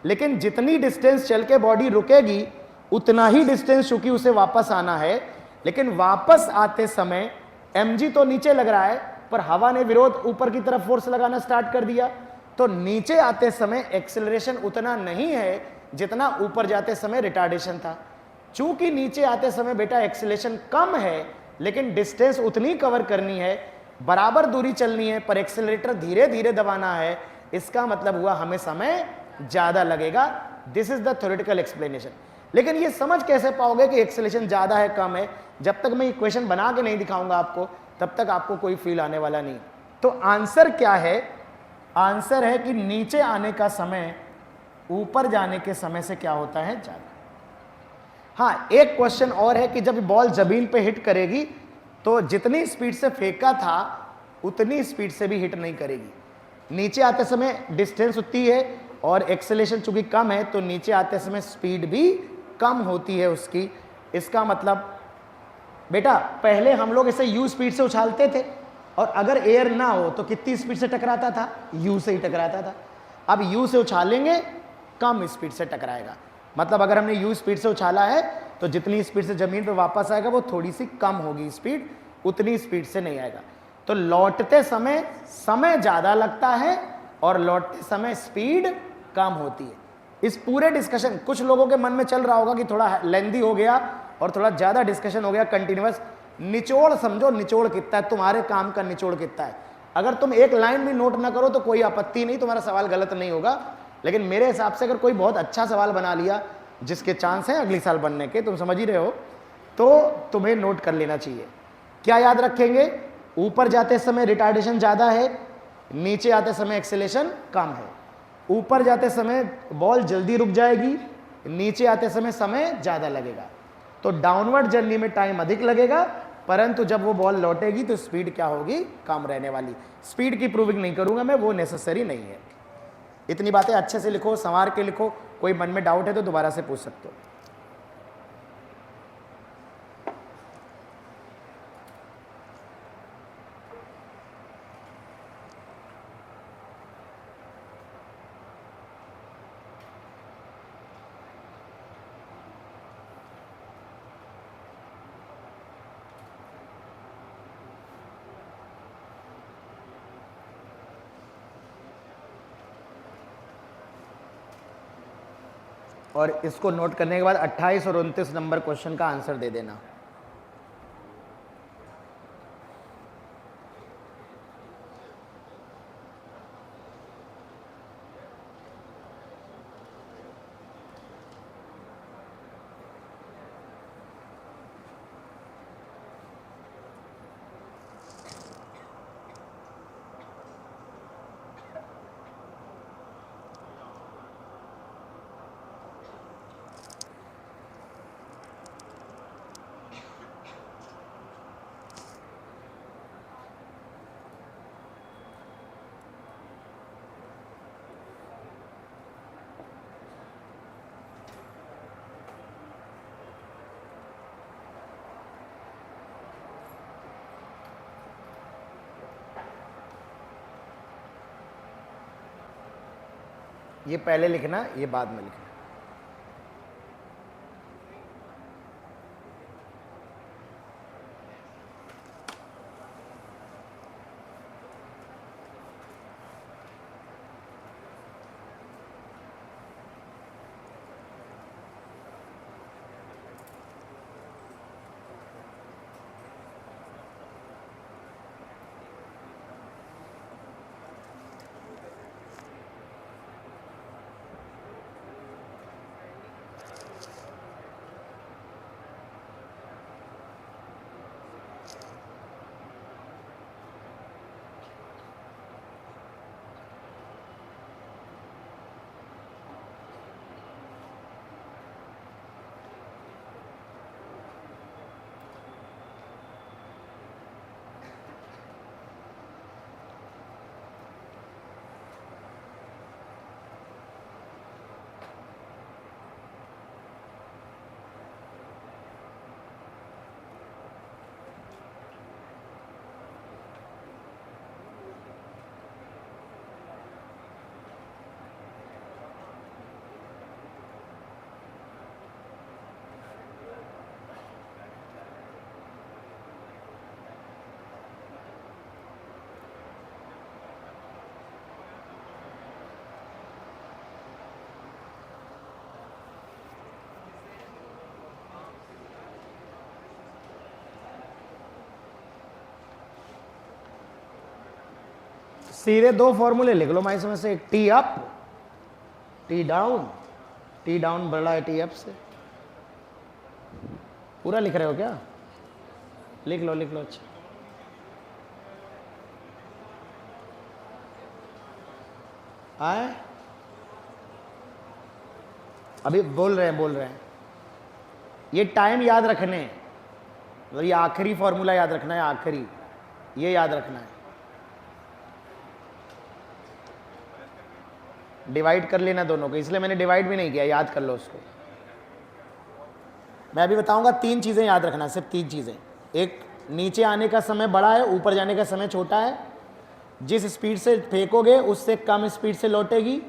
लेकिन जितनी डिस्टेंस चल के बॉडी रुकेगी उतना ही डिस्टेंस चूंकि उसे वापस आना है, लेकिन वापस आते समय mg तो नीचे लग रहा है, पर हवा ने विरोध ऊपर की तरफ फोर्स लगाना स्टार्ट कर दिया। तो नीचे आते समय एक्सेलरेशन उतना नहीं है जितना ऊपर जाते समय रिटार्डेशन था। चूंकि नीचे आते समय बेटा एक्सेलरेशन कम है, लेकिन डिस्टेंस उतनी कवर करनी है, बराबर दूरी चलनी है, पर एक्सेलरेटर धीरे धीरे दबाना है। इसका मतलब हुआ हमें समय ज्यादा लगेगा। This is the theoretical explanation. लेकिन ये समझ कैसे पाओगे कि एक्सेलरेशन ज्यादा है कम है? जब तक मैं इक्वेशन बना के नहीं दिखाऊंगा आपको, तब तक आपको कोई फील आने वाला नहीं। तो आंसर क्या है? आंसर है कि नीचे आने का समय ऊपर जाने के समय से क्या होता है? ज्यादा। हाँ, एक क्वेश्चन और है कि जब बॉल जमीन पे हिट करेगी तो जितनी स्पीड से फेंका था उतनी स्पीड से भी हिट नहीं करेगी। नीचे आते समय डिस्टेंस उतनी है और एक्सेलरेशन चूंकि कम है, तो नीचे आते समय स्पीड भी कम होती है उसकी। इसका मतलब बेटा पहले हम लोग इसे u स्पीड से उछालते थे, और अगर एयर ना हो तो कितनी स्पीड से टकराता था? u से ही टकराता था। अब u से उछालेंगे कम स्पीड से टकराएगा। मतलब अगर हमने u स्पीड से उछाला है तो जितनी स्पीड से जमीन पे वापस आएगा वो थोड़ी सी कम होगी स्पीड, उतनी स्पीड से नहीं आएगा। तो लौटते समय समय ज्यादा लगता है और लौटते समय स्पीड कम होती है। इस पूरे डिस्कशन कुछ लोगों के मन में चल रहा होगा कि थोड़ा लेंदी हो गया और थोड़ा ज्यादा डिस्कशन हो गया कंटिन्यूअस, निचोड़ समझो, निचोड़ कितना है, तुम्हारे काम का निचोड़ कितना है। अगर तुम एक लाइन भी नोट ना करो तो कोई आपत्ति नहीं, तुम्हारा सवाल गलत नहीं होगा, लेकिन मेरे हिसाब से अगर कोई बहुत अच्छा सवाल बना लिया जिसके चांस है अगली साल बनने के, तुम समझ ही रहे हो, तो तुम्हें नोट कर लेना चाहिए। क्या याद रखेंगे? ऊपर जाते समय रिटार्डेशन ज़्यादा है, नीचे आते समय एक्सेलेरेशन कम है। ऊपर जाते समय बॉल जल्दी रुक जाएगी, नीचे आते समय ज़्यादा लगेगा। तो डाउनवर्ड जर्नी में टाइम अधिक लगेगा, परंतु जब वो बॉल लौटेगी तो स्पीड क्या होगी? कम रहने वाली। स्पीड की प्रूविंग नहीं करूंगा मैं, वो नेसेसरी नहीं है। इतनी बातें अच्छे से लिखो, संवार के लिखो, कोई मन में डाउट है तो दोबारा से पूछ सकते हो। और इसको नोट करने के बाद 28 और 29 नंबर क्वेश्चन का आंसर दे देना। ये पहले लिखना, ये बाद में लिखना। सीधे दो फॉर्मूले लिख लो मैं इसमें से, T up T down. T down बड़ा है टी अप से। पूरा लिख रहे हो क्या? लिख लो लिख लो। अच्छा, आए अभी बोल रहे हैं। ये टाइम याद रखने, मतलब ये आखिरी फॉर्मूला याद रखना है, आखिरी ये याद रखना है। डिवाइड कर लेना दोनों को, इसलिए मैंने डिवाइड भी नहीं किया, याद कर लो उसको। मैं अभी बताऊंगा, 3 चीज़ें याद रखना, सिर्फ 3 चीज़ें। एक, नीचे आने का समय बड़ा है, ऊपर जाने का समय छोटा है, जिस स्पीड से फेंकोगे उससे कम स्पीड से लौटेगी,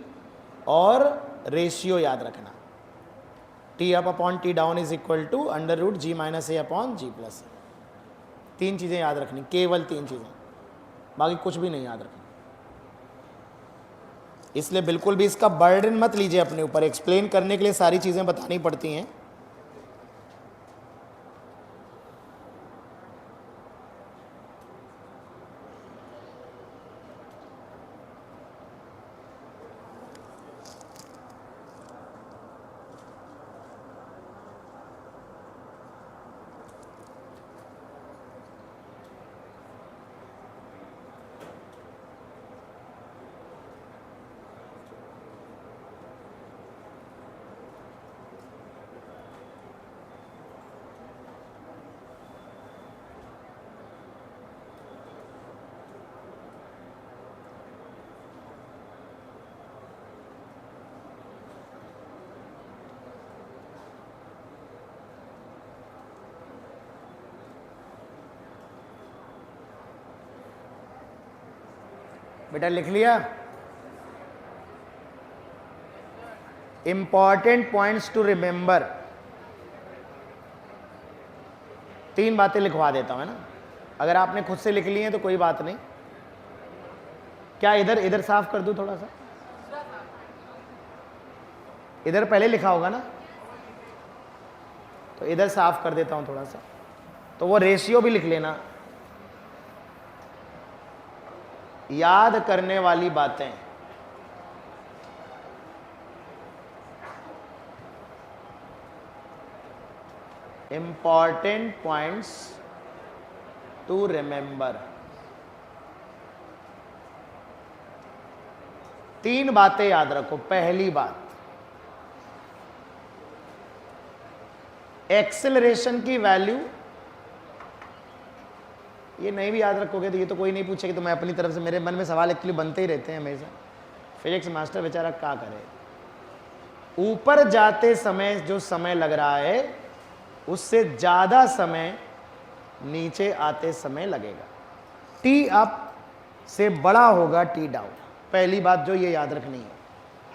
और रेशियो याद रखना, T up upon T down is equal to √g - a upon g +a। 3 चीज़ें याद रखनी, केवल 3 चीज़ें, बाकी कुछ भी नहीं याद रखना। इसलिए बिल्कुल भी इसका बर्डन मत लीजिए अपने ऊपर, एक्सप्लेन करने के लिए सारी चीज़ें बतानी पड़ती हैं। बेटा लिख लिया? इंपॉर्टेंट पॉइंट्स टू रिमेंबर, 3 बातें लिखवा देता हूं, है ना? अगर आपने खुद से लिख ली हैं तो कोई बात नहीं। क्या इधर साफ कर दूं थोड़ा सा? इधर पहले लिखा होगा ना, तो इधर साफ कर देता हूं थोड़ा सा। तो वो रेशियो भी लिख लेना। याद करने वाली बातें, इंपॉर्टेंट पॉइंट्स टू रिमेंबर, 3 बातें याद रखो। पहली बात, एक्सेलरेशन की वैल्यू, ये नहीं भी याद रखोगे तो ये तो कोई नहीं पूछेगा, तो मैं अपनी तरफ से, मेरे मन में सवाल एक्चुअली बनते ही रहते हैं हमेशा। फिजिक्स मास्टर बेचारा क्या करे, ऊपर जाते समय जो समय लग रहा है उससे ज्यादा समय नीचे आते समय लगेगा। टी अप से बड़ा होगा टी डाउन, पहली बात जो ये याद रखनी है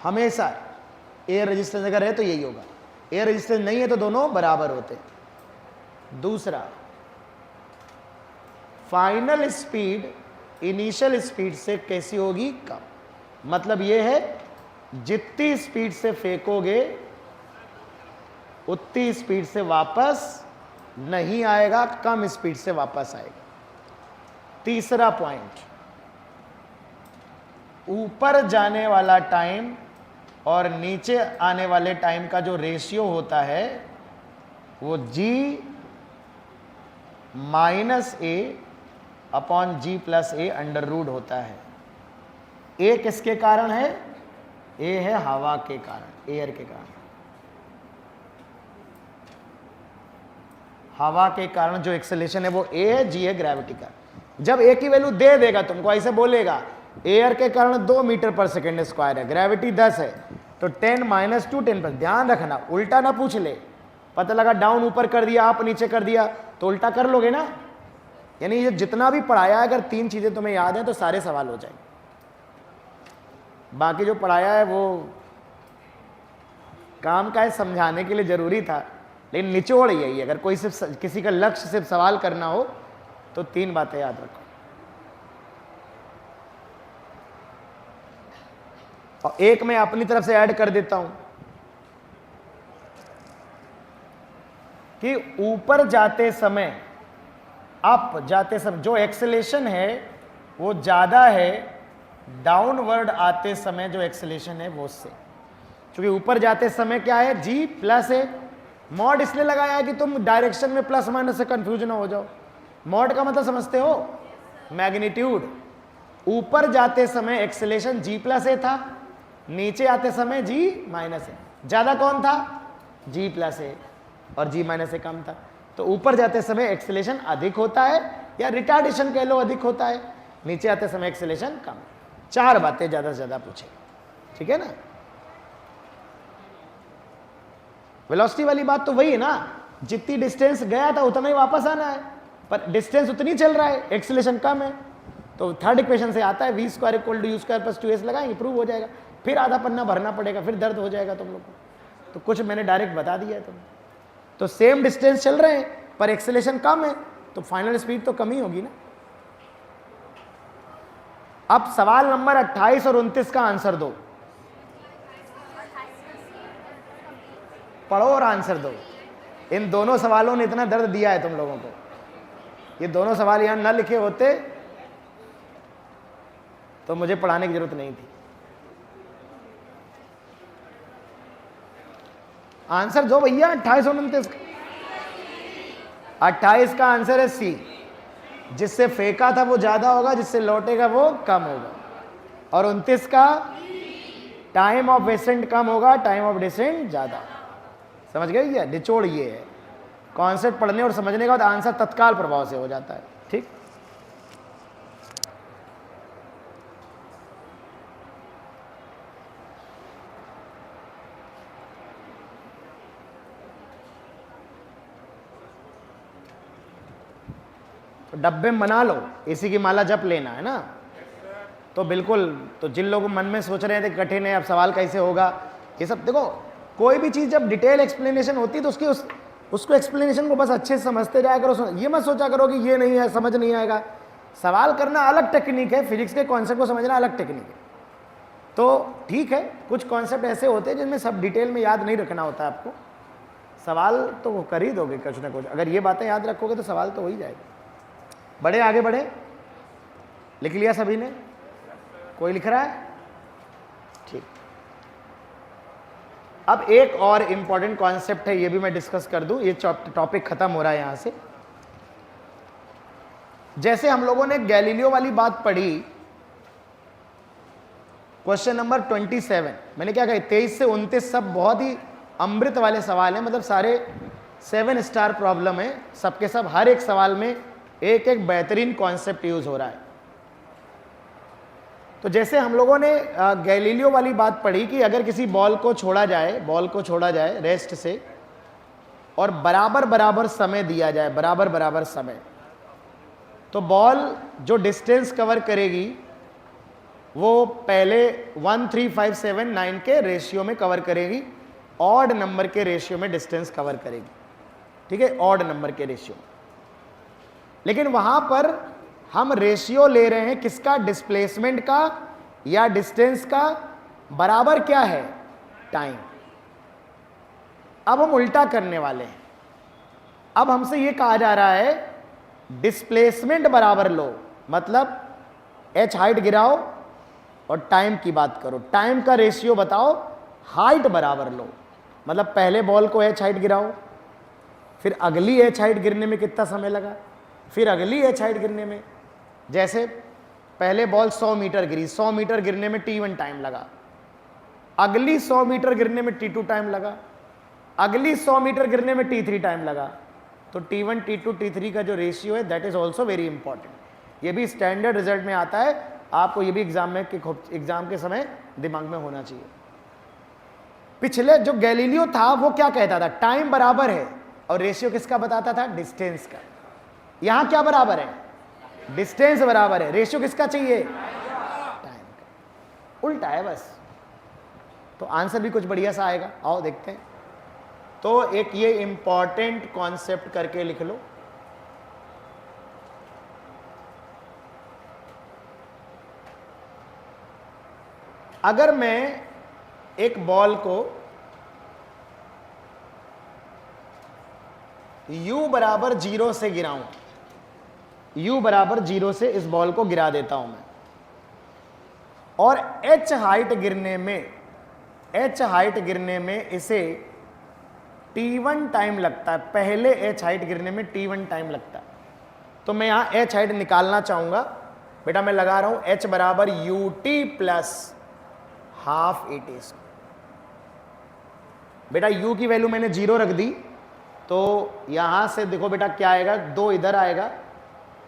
हमेशा। एयर रेजिस्टेंस अगर है तो यही होगा, एयर रेजिस्टेंस नहीं है तो दोनों बराबर होते। दूसरा, फाइनल स्पीड इनिशियल स्पीड से कैसी होगी? कम। मतलब यह है जितनी स्पीड से फेंकोगे उतनी स्पीड से वापस नहीं आएगा, कम स्पीड से वापस आएगा। तीसरा पॉइंट, ऊपर जाने वाला टाइम और नीचे आने वाले टाइम का जो रेशियो होता है वो G minus A upon G plus A under root होता है। A किसके कारण है? A है हवा के कारण, एयर के कारण। हवा के कारण जो एक्सेलेरेशन है वो A है, G है ग्रेविटी का। जब A की वैल्यू दे देगा तुमको, ऐसे बोलेगा एयर के कारण 2 मीटर पर सेकेंड स्क्वायर है, ग्रेविटी 10 है, तो 10 माइनस 2 10 पर। ध्यान रखना, उल्टा ना पूछ ले। पता लगा डाउन ऊपर कर दिया, आप नीचे कर दिया, तो उल्टा कर लोगे ना। यानी ये जितना भी पढ़ाया है, अगर 3 चीजें तुम्हें याद है तो सारे सवाल हो जाएंगे। बाकी जो पढ़ाया है वो काम का है, समझाने के लिए जरूरी था, लेकिन निचोड़ यही है। अगर कोई सिर्फ किसी का लक्ष्य सिर्फ सवाल करना हो तो 3 बातें याद रखो। और एक मैं अपनी तरफ से ऐड कर देता हूं कि ऊपर जाते समय, अप जाते समय जो एक्सेलेरेशन है वो ज्यादा है डाउनवर्ड आते समय जो एक्सेलेरेशन है वो उससे। क्योंकि ऊपर जाते समय क्या है? G प्लस है। मॉड इसलिए लगाया है कि तुम डायरेक्शन में प्लस माइनस से कंफ्यूज ना हो जाओ। मॉड का मतलब समझते हो? मैग्नीट्यूड। ऊपर जाते समय एक्सेलेरेशन G प्लस ए था, नीचे आते समय G माइनस ए। ज्यादा कौन था? G प्लस ए, और G माइनस ए कम था। तो ऊपर जाते समय एक्सेलेरेशन अधिक होता है, या रिटार्डेशन कह लो अधिक होता है, नीचे आते समय एक्सेलेरेशन कम। 4 बातें ज्यादा से ज्यादा पूछे, ठीक है ना? वेलोसिटी वाली बात तो वही है ना, जितनी डिस्टेंस गया था उतना ही वापस आना है, पर डिस्टेंस उतनी चल रहा है, एक्सेलेरेशन कम है। तो थर्ड इक्वेशन से आता है v square equal to u square plus 2s लगाएंगे, प्रूव हो जाएगा। फिर आधा पन्ना भरना पड़ेगा, फिर दर्द हो जाएगा तुम लोग को। तो कुछ मैंने डायरेक्ट बता दिया है तुम्हें। तो सेम डिस्टेंस चल रहे हैं पर एक्सेलेरेशन कम है, तो फाइनल स्पीड तो कम ही होगी ना। अब सवाल नंबर 28 और 29 का आंसर दो, पढ़ो और आंसर दो। इन दोनों सवालों ने इतना दर्द दिया है तुम लोगों को, ये दोनों सवाल यहां न लिखे होते तो मुझे पढ़ाने की जरूरत नहीं थी। आंसर दो भैया 28 और 29 का। 28 का आंसर है सी, जिससे फेंका था वो ज्यादा होगा, जिससे लौटेगा वो कम होगा। और 29 का टाइम ऑफ एसेंट कम होगा, टाइम ऑफ डिसेंट ज्यादा। समझ गए क्या? निचोड़ ये है, कॉन्सेप्ट पढ़ने और समझने के बाद आंसर तत्काल प्रभाव से हो जाता है। ठीक, तो डब्बे में बना लो, इसी की माला जप लेना है ना। तो बिल्कुल, तो जिन लोग मन में सोच रहे थे कठिन है अब सवाल कैसे होगा, ये सब देखो, कोई भी चीज़ जब डिटेल एक्सप्लेनेशन होती है तो उसकी उसको एक्सप्लेनेशन को बस अच्छे से समझते जाया करो। ये मत सोचा करो कि ये नहीं है, समझ नहीं आएगा। सवाल करना अलग टेक्निक है, फिजिक्स के कॉन्सेप्ट को समझना अलग टेक्निक है। तो ठीक है, कुछ कॉन्सेप्ट ऐसे होते हैं जिनमें सब डिटेल में याद नहीं रखना होता आपको। सवाल तो वो कर ही दोगे कुछ ना कुछ, अगर ये बातें याद रखोगे तो सवाल तो हो ही जाएगा। बढ़े आगे बढ़े, लिख लिया सभी ने? कोई लिख रहा है? ठीक। अब एक और इंपॉर्टेंट कॉन्सेप्ट है, ये भी मैं डिस्कस कर दूं, ये टॉपिक खत्म हो रहा है यहां से। जैसे हम लोगों ने गैलीलियो वाली बात पढ़ी, क्वेश्चन नंबर 27, मैंने क्या कहा 23 से 29 सब बहुत ही अमृत वाले सवाल हैं, मतलब सारे 7 स्टार प्रॉब्लम है, सबके सब हर एक सवाल में एक एक बेहतरीन कॉन्सेप्ट यूज हो रहा है। तो जैसे हम लोगों ने गैलीलियो वाली बात पढ़ी कि अगर किसी बॉल को छोड़ा जाए रेस्ट से और बराबर बराबर समय दिया जाए, बराबर बराबर समय, तो बॉल जो डिस्टेंस कवर करेगी वो पहले 1 3 5 7 9 के रेशियो में कवर करेगी, ऑड नंबर के रेशियो में डिस्टेंस कवर करेगी, ठीक है, ऑड नंबर के रेशियो। लेकिन वहां पर हम रेशियो ले रहे हैं किसका? डिस्प्लेसमेंट का या डिस्टेंस का, बराबर क्या है? टाइम। अब हम उल्टा करने वाले हैं। अब हमसे यह कहा जा रहा है डिस्प्लेसमेंट बराबर लो, मतलब h हाइट गिराओ और टाइम की बात करो, टाइम का रेशियो बताओ, हाइट बराबर लो, मतलब पहले बॉल को h हाइट गिराओ, फिर अगली h हाइट गिरने में कितना समय लगा, फिर अगली h हाइट गिरने में, जैसे पहले बॉल 100 मीटर गिरी, 100 मीटर गिरने में t1 टाइम लगा, अगली 100 मीटर गिरने में t2 टाइम लगा, अगली 100 मीटर गिरने में t3 टाइम लगा। तो t1 t2 t3 का जो रेशियो है that is also very important. ये भी स्टैंडर्ड रिजल्ट में आता है, आपको ये भी एग्जाम के समय दिमाग में होना चाहिए। पिछले जो गैलीलियो था वो क्या कहता था? टाइम बराबर है, और रेशियो किसका बताता था? डिस्टेंस का। यहां क्या बराबर है? डिस्टेंस बराबर है, रेशियो किसका चाहिए? टाइम का। उल्टा है बस, तो आंसर भी कुछ बढ़िया सा आएगा। आओ देखते हैं। तो एक ये इंपॉर्टेंट कॉन्सेप्ट करके लिख लो, अगर मैं एक बॉल को u बराबर 0 से गिराऊं, u बराबर 0 से इस बॉल को गिरा देता हूं मैं, और h हाइट गिरने में इसे t1 टाइम लगता है, पहले h हाइट गिरने में t1 टाइम लगता है। तो मैं यहां h हाइट निकालना चाहूंगा, बेटा मैं लगा रहा हूं h बराबर ut plus half A T square. बेटा u की वैल्यू मैंने 0 रख दी, तो यहां से देखो बेटा क्या आएगा, 2 इधर आएगा,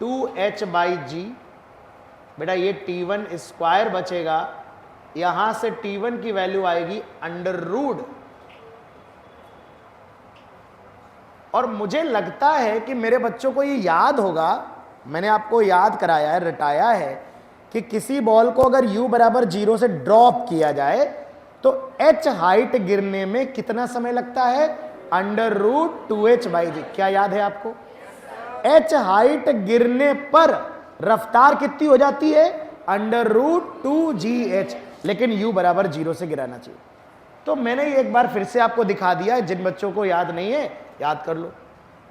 2h/g, बेटा ये t1 स्क्वायर बचेगा, यहां से t1 की वैल्यू आएगी अंडर रूट। और मुझे लगता है कि मेरे बच्चों को ये याद होगा, मैंने आपको याद कराया है, रटाया है कि किसी बॉल को अगर u बराबर 0 से ड्रॉप किया जाए तो h हाइट गिरने में कितना समय लगता है? Under root 2h/g। क्या याद है आपको? h हाइट गिरने पर रफ्तार कितनी हो जाती है? अंडर रूट 2gh, लेकिन u बराबर 0 से गिराना चाहिए। तो मैंने एक बार फिर से आपको दिखा दिया, जिन बच्चों को याद नहीं है याद कर लो।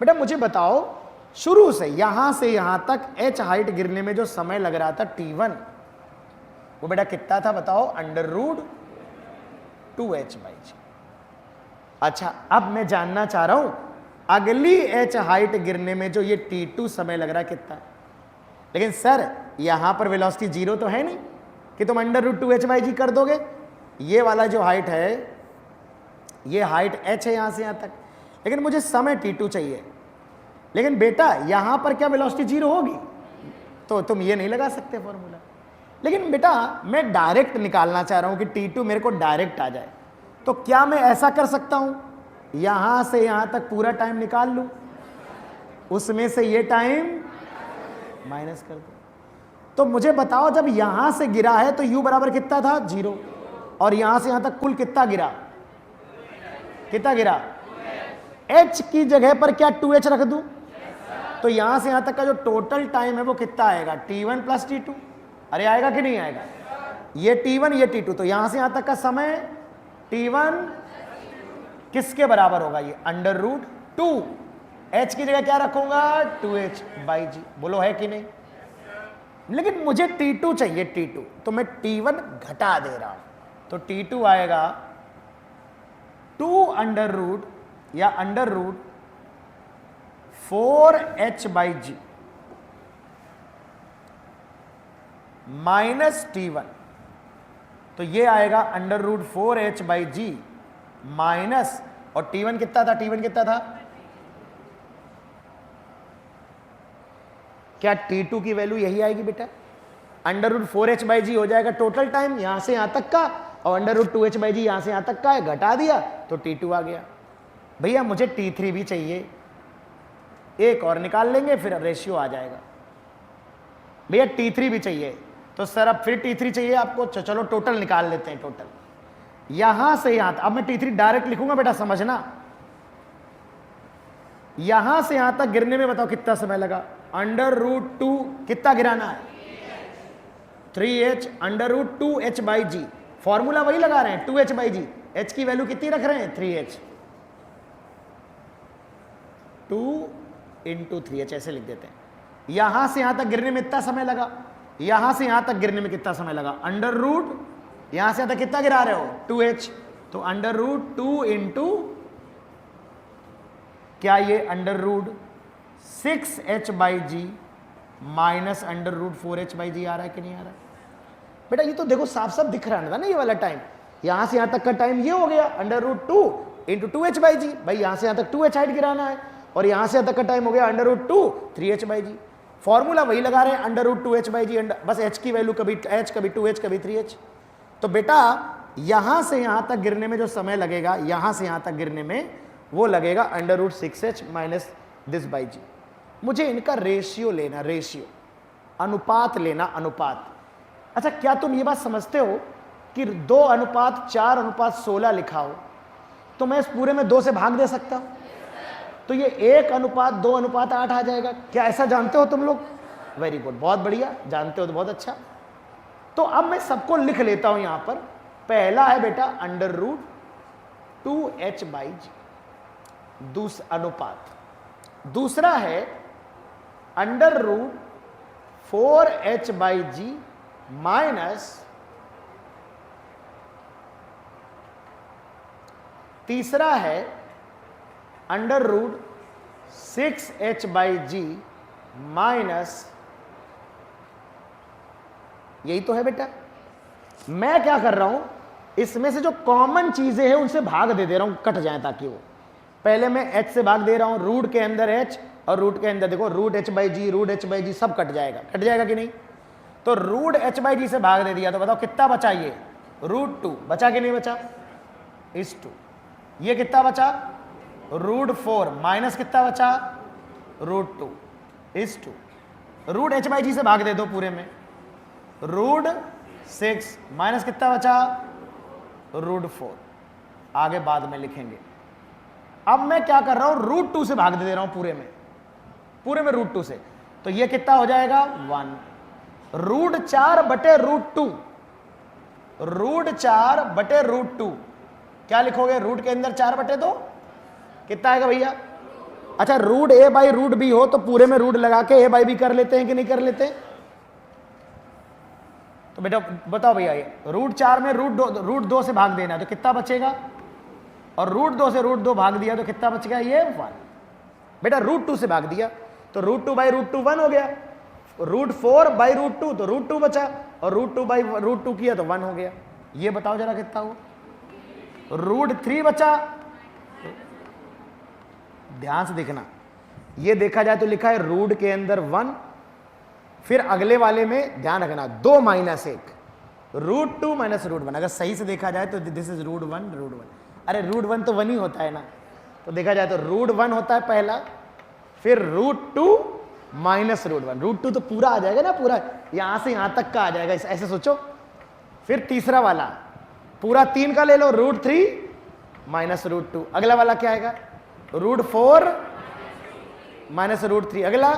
बेटा मुझे बताओ, शुरू से यहां तक h हाइट गिरने में जो समय लग रहा था t1, वो बेटा कितना था बताओ? Under root 2h/g। अच्छा, अब मैं जानना चाह रहा हूं अगली h हाइट गिरने में जो ये t2 समय लग रहा है कितना? लेकिन सर यहां पर वेलोसिटी 0 तो है नहीं कि तुम अंडर रूट 2h/g कर दोगे। ये वाला जो हाइट है, ये हाइट h है यहां से यहां तक, लेकिन मुझे समय t2 चाहिए। लेकिन बेटा यहां पर क्या वेलोसिटी 0 होगी? तो तुम ये नहीं लगा सकते फॉर्मूला। लेकिन बेटा मैं डायरेक्ट निकालना चाह रहा हूं कि t2 मेरे को डायरेक्ट आ जाए, तो क्या मैं ऐसा कर सकता हूं, यहां से यहां तक पूरा टाइम निकाल लूं, उसमें से ये टाइम माइनस कर दो। तो मुझे बताओ जब यहां से गिरा है तो u बराबर कितना था 0, और यहां से यहां तक कुल कितना गिरा, कितना गिरा, h की जगह पर क्या 2h रख दूं, तो यहां से यहां तक का जो टोटल टाइम है वो कितना आएगा t1 प्लस t2। अरे आएगा कि नहीं आएगा, ये t1 ये t2, तो यहां से यहां तक का समय t1 किसके बराबर होगा, ये अंडर रूट 2, h की जगह क्या रखूंगा 2h बाई जी। बोलो है कि नहीं। लेकिन मुझे t2 चाहिए, t2, तो मैं t1 घटा दे रहा हूं, तो t2 आएगा 2 अंडर रूट या under root 4h by G minus t1, तो ये आएगा under root 4h by G minus, और t1 कितना था, t1 कितना था, क्या t2 की वैल्यू यही आएगी बेटा, अंडर रूट 4h बाई जी हो जाएगा टोटल टाइम यहां से यहां तक का, और अंडर रूट 2h बाई जी यहां से यहां तक का है, घटा दिया तो t2 आ गया। भैया मुझे t3 भी चाहिए, एक और निकाल लेंगे फिर रेशियो आ जाएगा। भैया t3 भी चाहिए, तो सर अब फिर t3 चाहिए आपको, चलो टोटल निकाल लेते हैं। टोटल यहां से यहां, अब मैं t3 डायरेक्ट लिखूंगा बेटा, समझना, यहां से यहां तक गिरने में बताओ कितना समय लगा, अंडर रूट 2 कितना गिराना है 3h under root 2h by G, formula वही लगा रहे हैं 2h बाई जी, h की वैल्यू कितनी रख रहे हैं 3h, 2 इंटू 3h ऐसे लिख देते हैं। यहां से यहां तक गिरने में इतना समय लगा, यहां से यहां तक गिरने में कितना समय लगा, अंडर रूट यहां से यहां तक कितना गिरा रहे हो 2h, तो अंडर रूट 2 इंटू क्या ये under root 6h by G minus under root 4h by G आ रहा है कि नहीं आ रहा है बेटा, ये तो देखो साफ साफ दिख रहा है ना ये वाला टाइम, यहां से यहां तक का टाइम ये हो गया under root 2 into 2h by G, भाई यहां से यहां तक 2h हाइट गिराना है, और यहां से यहां तक का टाइम हो गया under root 2 3h by G, formula वही लगा रहे हैं अंडर रूट 2h बाई जी, बस h की वैल्यू कभी h कभी 2h कभी 3h। तो बेटा यहां से यहां तक गिरने में जो समय लगेगा, यहां से यहां तक गिरने में वो लगेगा under root 6h minus this by G. मुझे इनका रेशियो लेना, रेशियो अनुपात लेना, अनुपात। अच्छा क्या तुम ये बात समझते हो कि 2:4:16 लिखा हो तो मैं इस पूरे में 2 से भाग दे सकता हूं, तो ये 1:2:8 आ जाएगा, क्या ऐसा जानते हो तुम लोग, वेरी गुड, बहुत बढ़िया, जानते हो तो बहुत अच्छा। तो अब मैं सबको लिख लेता हूं यहां पर, पहला है बेटा अंडर रूट 2h बाई जी अनुपात, दूसरा है under root 4h by G minus, तीसरा है under root 6h by G minus, यही तो है बेटा। मैं क्या कर रहा हूं, इसमें से जो कॉमन चीजें हैं उनसे भाग दे रहा हूं, कट जाए ताकि वो, पहले मैं h से भाग दे रहा हूं, रूट के अंदर h और रूट के अंदर देखो root h by G, root h by G सब कट जाएगा, कट जाएगा कि नहीं, तो रूट h बाई जी से भाग दे दिया तो बताओ कितना बचा, ये रूट 2 बचा कि नहीं बचा, इस 2, ये कितना बचा रूट 4 माइनस कितना बचा रूट 2 इस 2, रूट h बाई जी से भाग दे दो पूरे में, रूट 6 माइनस कितना बचा रूट 4, आगे बाद में लिखेंगे। अब मैं क्या कर रहा हूं, रूट 2 से भाग दे रहा हूं पूरे में रूट 2 से, तो ये कितना हो जाएगा 1, रूट 4 बटे रूट 2, रूट 4 बटे रूट 2 क्या लिखोगे, रूट के अंदर 4 बटे 2 कितना आएगा भैया, अच्छा root a by root b हो तो पूरे में रूट लगा के a बाई b कर लेते हैं कि नहीं कर लेते, तो बेटा बताओ भैया, ये रूट 4 में रूट 2 से भाग देना तो कितना बचेगा, और रूट 2 से रूट 2 भाग दिया तो कितना बच गया, ये 1, बेटा रूट 2 से भाग दिया तो रूट 2 बाई रूट 2 1 हो गया, रूट 4 बाई रूट 2 तो रूट 2 बचा, और रूट 2 बाई रूट 2 किया तो 1 हो गया। ये बताओ जरा कितना हुआ, रूट 3 बचा, ध्यान से देखना, ये देखा जाए तो लिखा है रूट के अंदर 1, फिर अगले वाले में ध्यान रखना 2 माइनस 1, रूट 2 माइनस रूट 1, अगर सही से देखा जाए तो दिस इज रूट 1, अरे रूट 1 तो 1 ही होता है ना, तो देखा जाए तो रूट 1 होता है पहला, फिर रूट 2 -√1। √2 तो पूरा आ जाएगा ना, पूरा यहां से यहां तक का आ जाएगा, ऐसे सोचो। फिर तीसरा वाला पूरा 3 का ले लो, √3 -√2। अगला वाला क्या आएगा, √4 -√3। अगला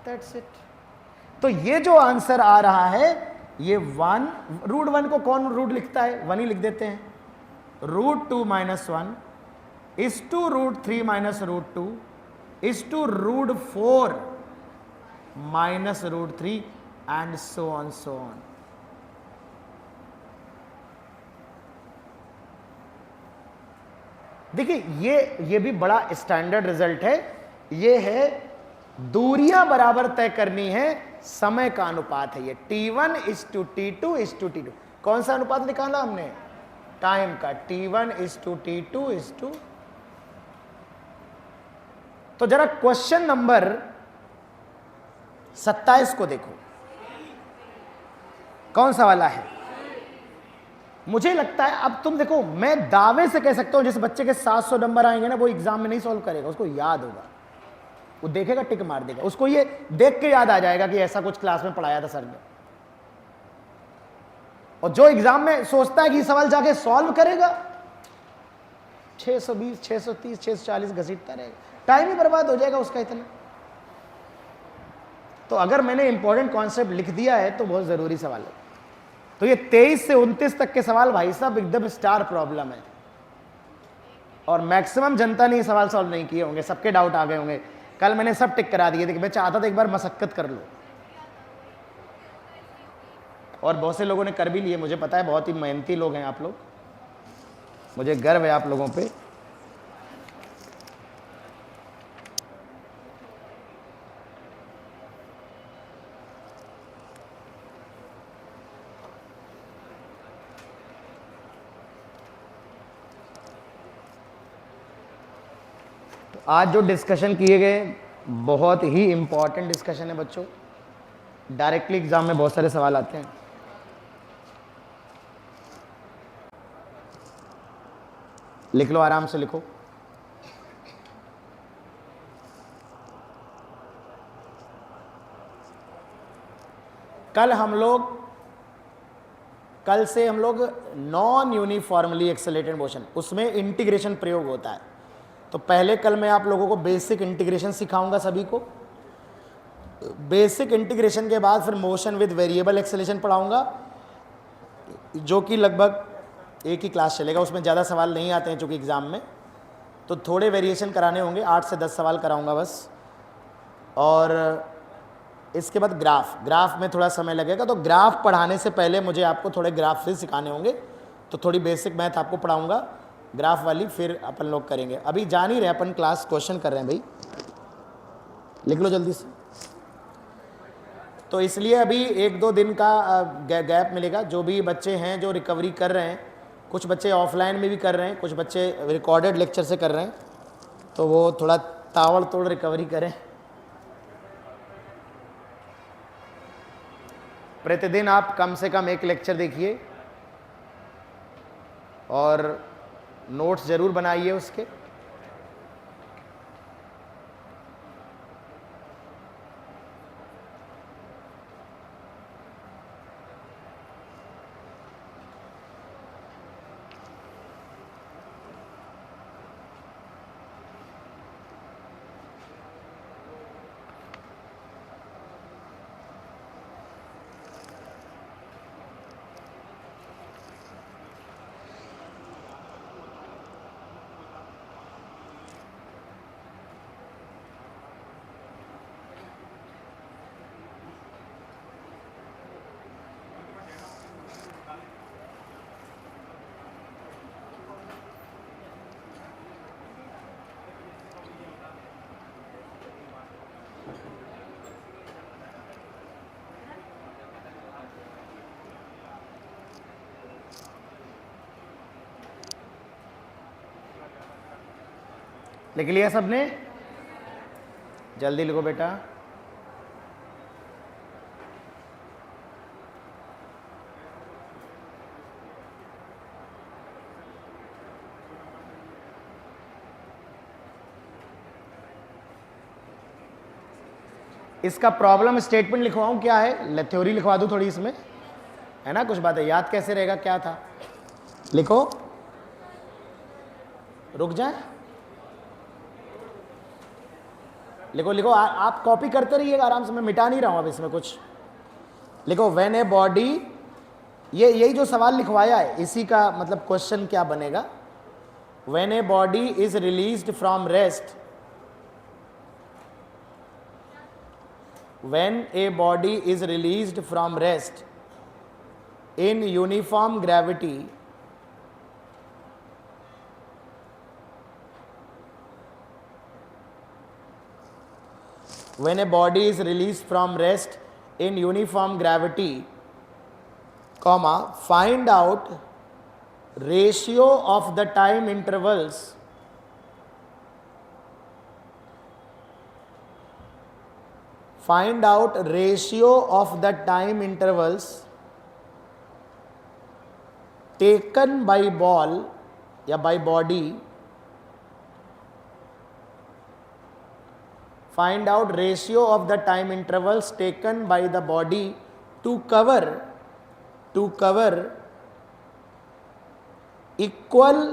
दैट्स इट। तो ये जो आंसर आ रहा है ये 1, √1 को कौन रूट लिखता है, 1 ही लिख देते हैं। √2 - 1 is to √3 -√2 is to √4 -√3 and so on। देखिए ये भी बड़ा स्टैंडर्ड रिजल्ट है। ये है दूरियां बराबर तय करनी है, समय का अनुपात है ये। T1 is to T2 is to T2। कौन सा अनुपात निकाला हमने, टाइम का। T1 is to T2 is to। तो जरा क्वेश्चन नंबर 27 को देखो, कौन सा वाला है। मुझे लगता है अब तुम देखो, मैं दावे से कह सकता हूं जिस बच्चे के 700 नंबर आएंगे ना, वो एग्जाम में नहीं सॉल्व करेगा, उसको याद होगा, वो देखेगा टिक मार देगा, उसको ये देख के याद आ जाएगा कि ऐसा कुछ क्लास में पढ़ाया था सर ने। और जो एग्जाम में सोचता है कि सवाल जाके सॉल्व करेगा, 620 630 640 घसीटता रहेगा, टाइम ही बर्बाद हो जाएगा उसका इतना। तो अगर मैंने इंपॉर्टेंट कॉन्सेप्ट लिख दिया है तो बहुत जरूरी सवाल है। तो ये 23 से 29 तक के सवाल भाई साहब एकदम स्टार प्रॉब्लम है, और मैक्सिमम जनता ने ये सवाल सॉल्व नहीं किए होंगे, सबके डाउट आ गए होंगे। कल मैंने सब टिक करा दिए थे कि मैं चाहता था एक बार मशक्कत कर लो, और बहुत से लोगों ने कर भी लिए, मुझे पता है, बहुत ही मेहनती लोग हैं आप लोग, मुझे गर्व है आप लोगों पे। आज जो डिस्कशन किए गए बहुत ही इंपॉर्टेंट डिस्कशन है बच्चों। डायरेक्टली एग्जाम में बहुत सारे सवाल आते हैं। लिख लो, आराम से लिखो। कल से हम लोग नॉन यूनिफॉर्मली एक्सेलरेटेड मोशन, उसमें इंटीग्रेशन प्रयोग होता है। तो पहले कल मैं आप लोगों को बेसिक इंटीग्रेशन सिखाऊंगा सभी को। बेसिक इंटीग्रेशन के बाद फिर मोशन विद वेरिएबल एक्सेलरेशन पढ़ाऊंगा, जो कि लगभग एक ही क्लास चलेगा, उसमें ज़्यादा सवाल नहीं आते हैं चूँकि एग्ज़ाम में, तो थोड़े वेरिएशन कराने होंगे, 8 से 10 सवाल कराऊंगा बस। और इसके बाद ग्राफ में थोड़ा समय लगेगा, तो ग्राफ पढ़ाने से पहले मुझे आपको थोड़े ग्राफ फिर सिखाने होंगे, तो थोड़ी बेसिक मैथ आपको पढ़ाऊंगा ग्राफ वाली, फिर अपन लोग करेंगे। अभी जान ही रहे अपन क्लास क्वेश्चन कर रहे हैं भाई, लिख लो जल्दी से। तो इसलिए अभी 1-2 दिन का गैप मिलेगा। जो भी बच्चे हैं जो रिकवरी कर रहे हैं, कुछ बच्चे ऑफलाइन में भी कर रहे हैं, कुछ बच्चे रिकॉर्डेड लेक्चर से कर रहे हैं, तो वो थोड़ा ताबड़तोड़ रिकवरी करें। प्रतिदिन आप कम से कम 1 लेक्चर देखिए और नोट्स ज़रूर बनाइए उसके। लिख लिया सबने? जल्दी लिखो बेटा। इसका प्रॉब्लम स्टेटमेंट लिखवाऊं क्या है, थ्योरी लिखवा दूं थोड़ी इसमें, है ना, कुछ बातें याद कैसे रहेगा क्या था, लिखो, रुक जाए, लिखो लिखो, आप कॉपी करते रहिएगा आराम से, मैं मिटा नहीं रहा हूं अब इसमें कुछ। लिखो व्हेन ए बॉडी, ये यही जो सवाल लिखवाया है इसी का मतलब क्वेश्चन क्या बनेगा। When a body is released from rest, when a body is released from rest in uniform gravity, when a body is released from rest in uniform gravity, comma, find out ratio of the time intervals find out ratio of the time intervals taken by ball या by body, find out ratio of the time intervals taken by the body to cover equal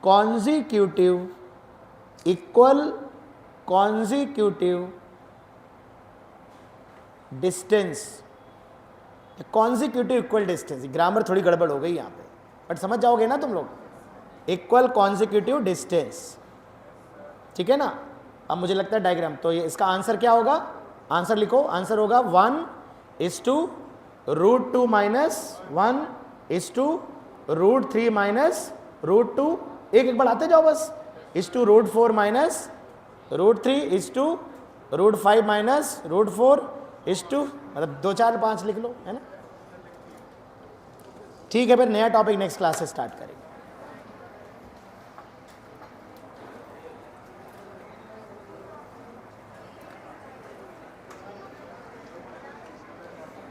consecutive distance, consecutive equal distance, grammar थोड़ी गड़बड़ हो गई यहाँ पे, but समझ जाओगे ना तुम लोग। इक्वल कॉन्जिक्यूटिव डिस्टेंस, ठीक है ना। अब मुझे लगता है डायग्राम, तो ये इसका आंसर क्या होगा, आंसर लिखो, आंसर होगा 1:√2 - 1:√3 - √2, एक बढ़ाते जाओ बस, √4 - √3 √5 - √4 मतलब 2 4 5 लिख लो, है ना। ठीक है, फिर नया टॉपिक नेक्स्ट क्लास से स्टार्ट करेंगे।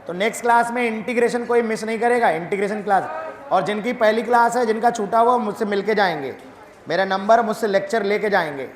तो नेक्स्ट क्लास में इंटीग्रेशन कोई मिस नहीं करेगा, इंटीग्रेशन क्लास, और जिनकी पहली क्लास है, जिनका छूटा हुआ मुझसे मिलके जाएंगे, मेरा नंबर, मुझसे लेक्चर लेके जाएंगे।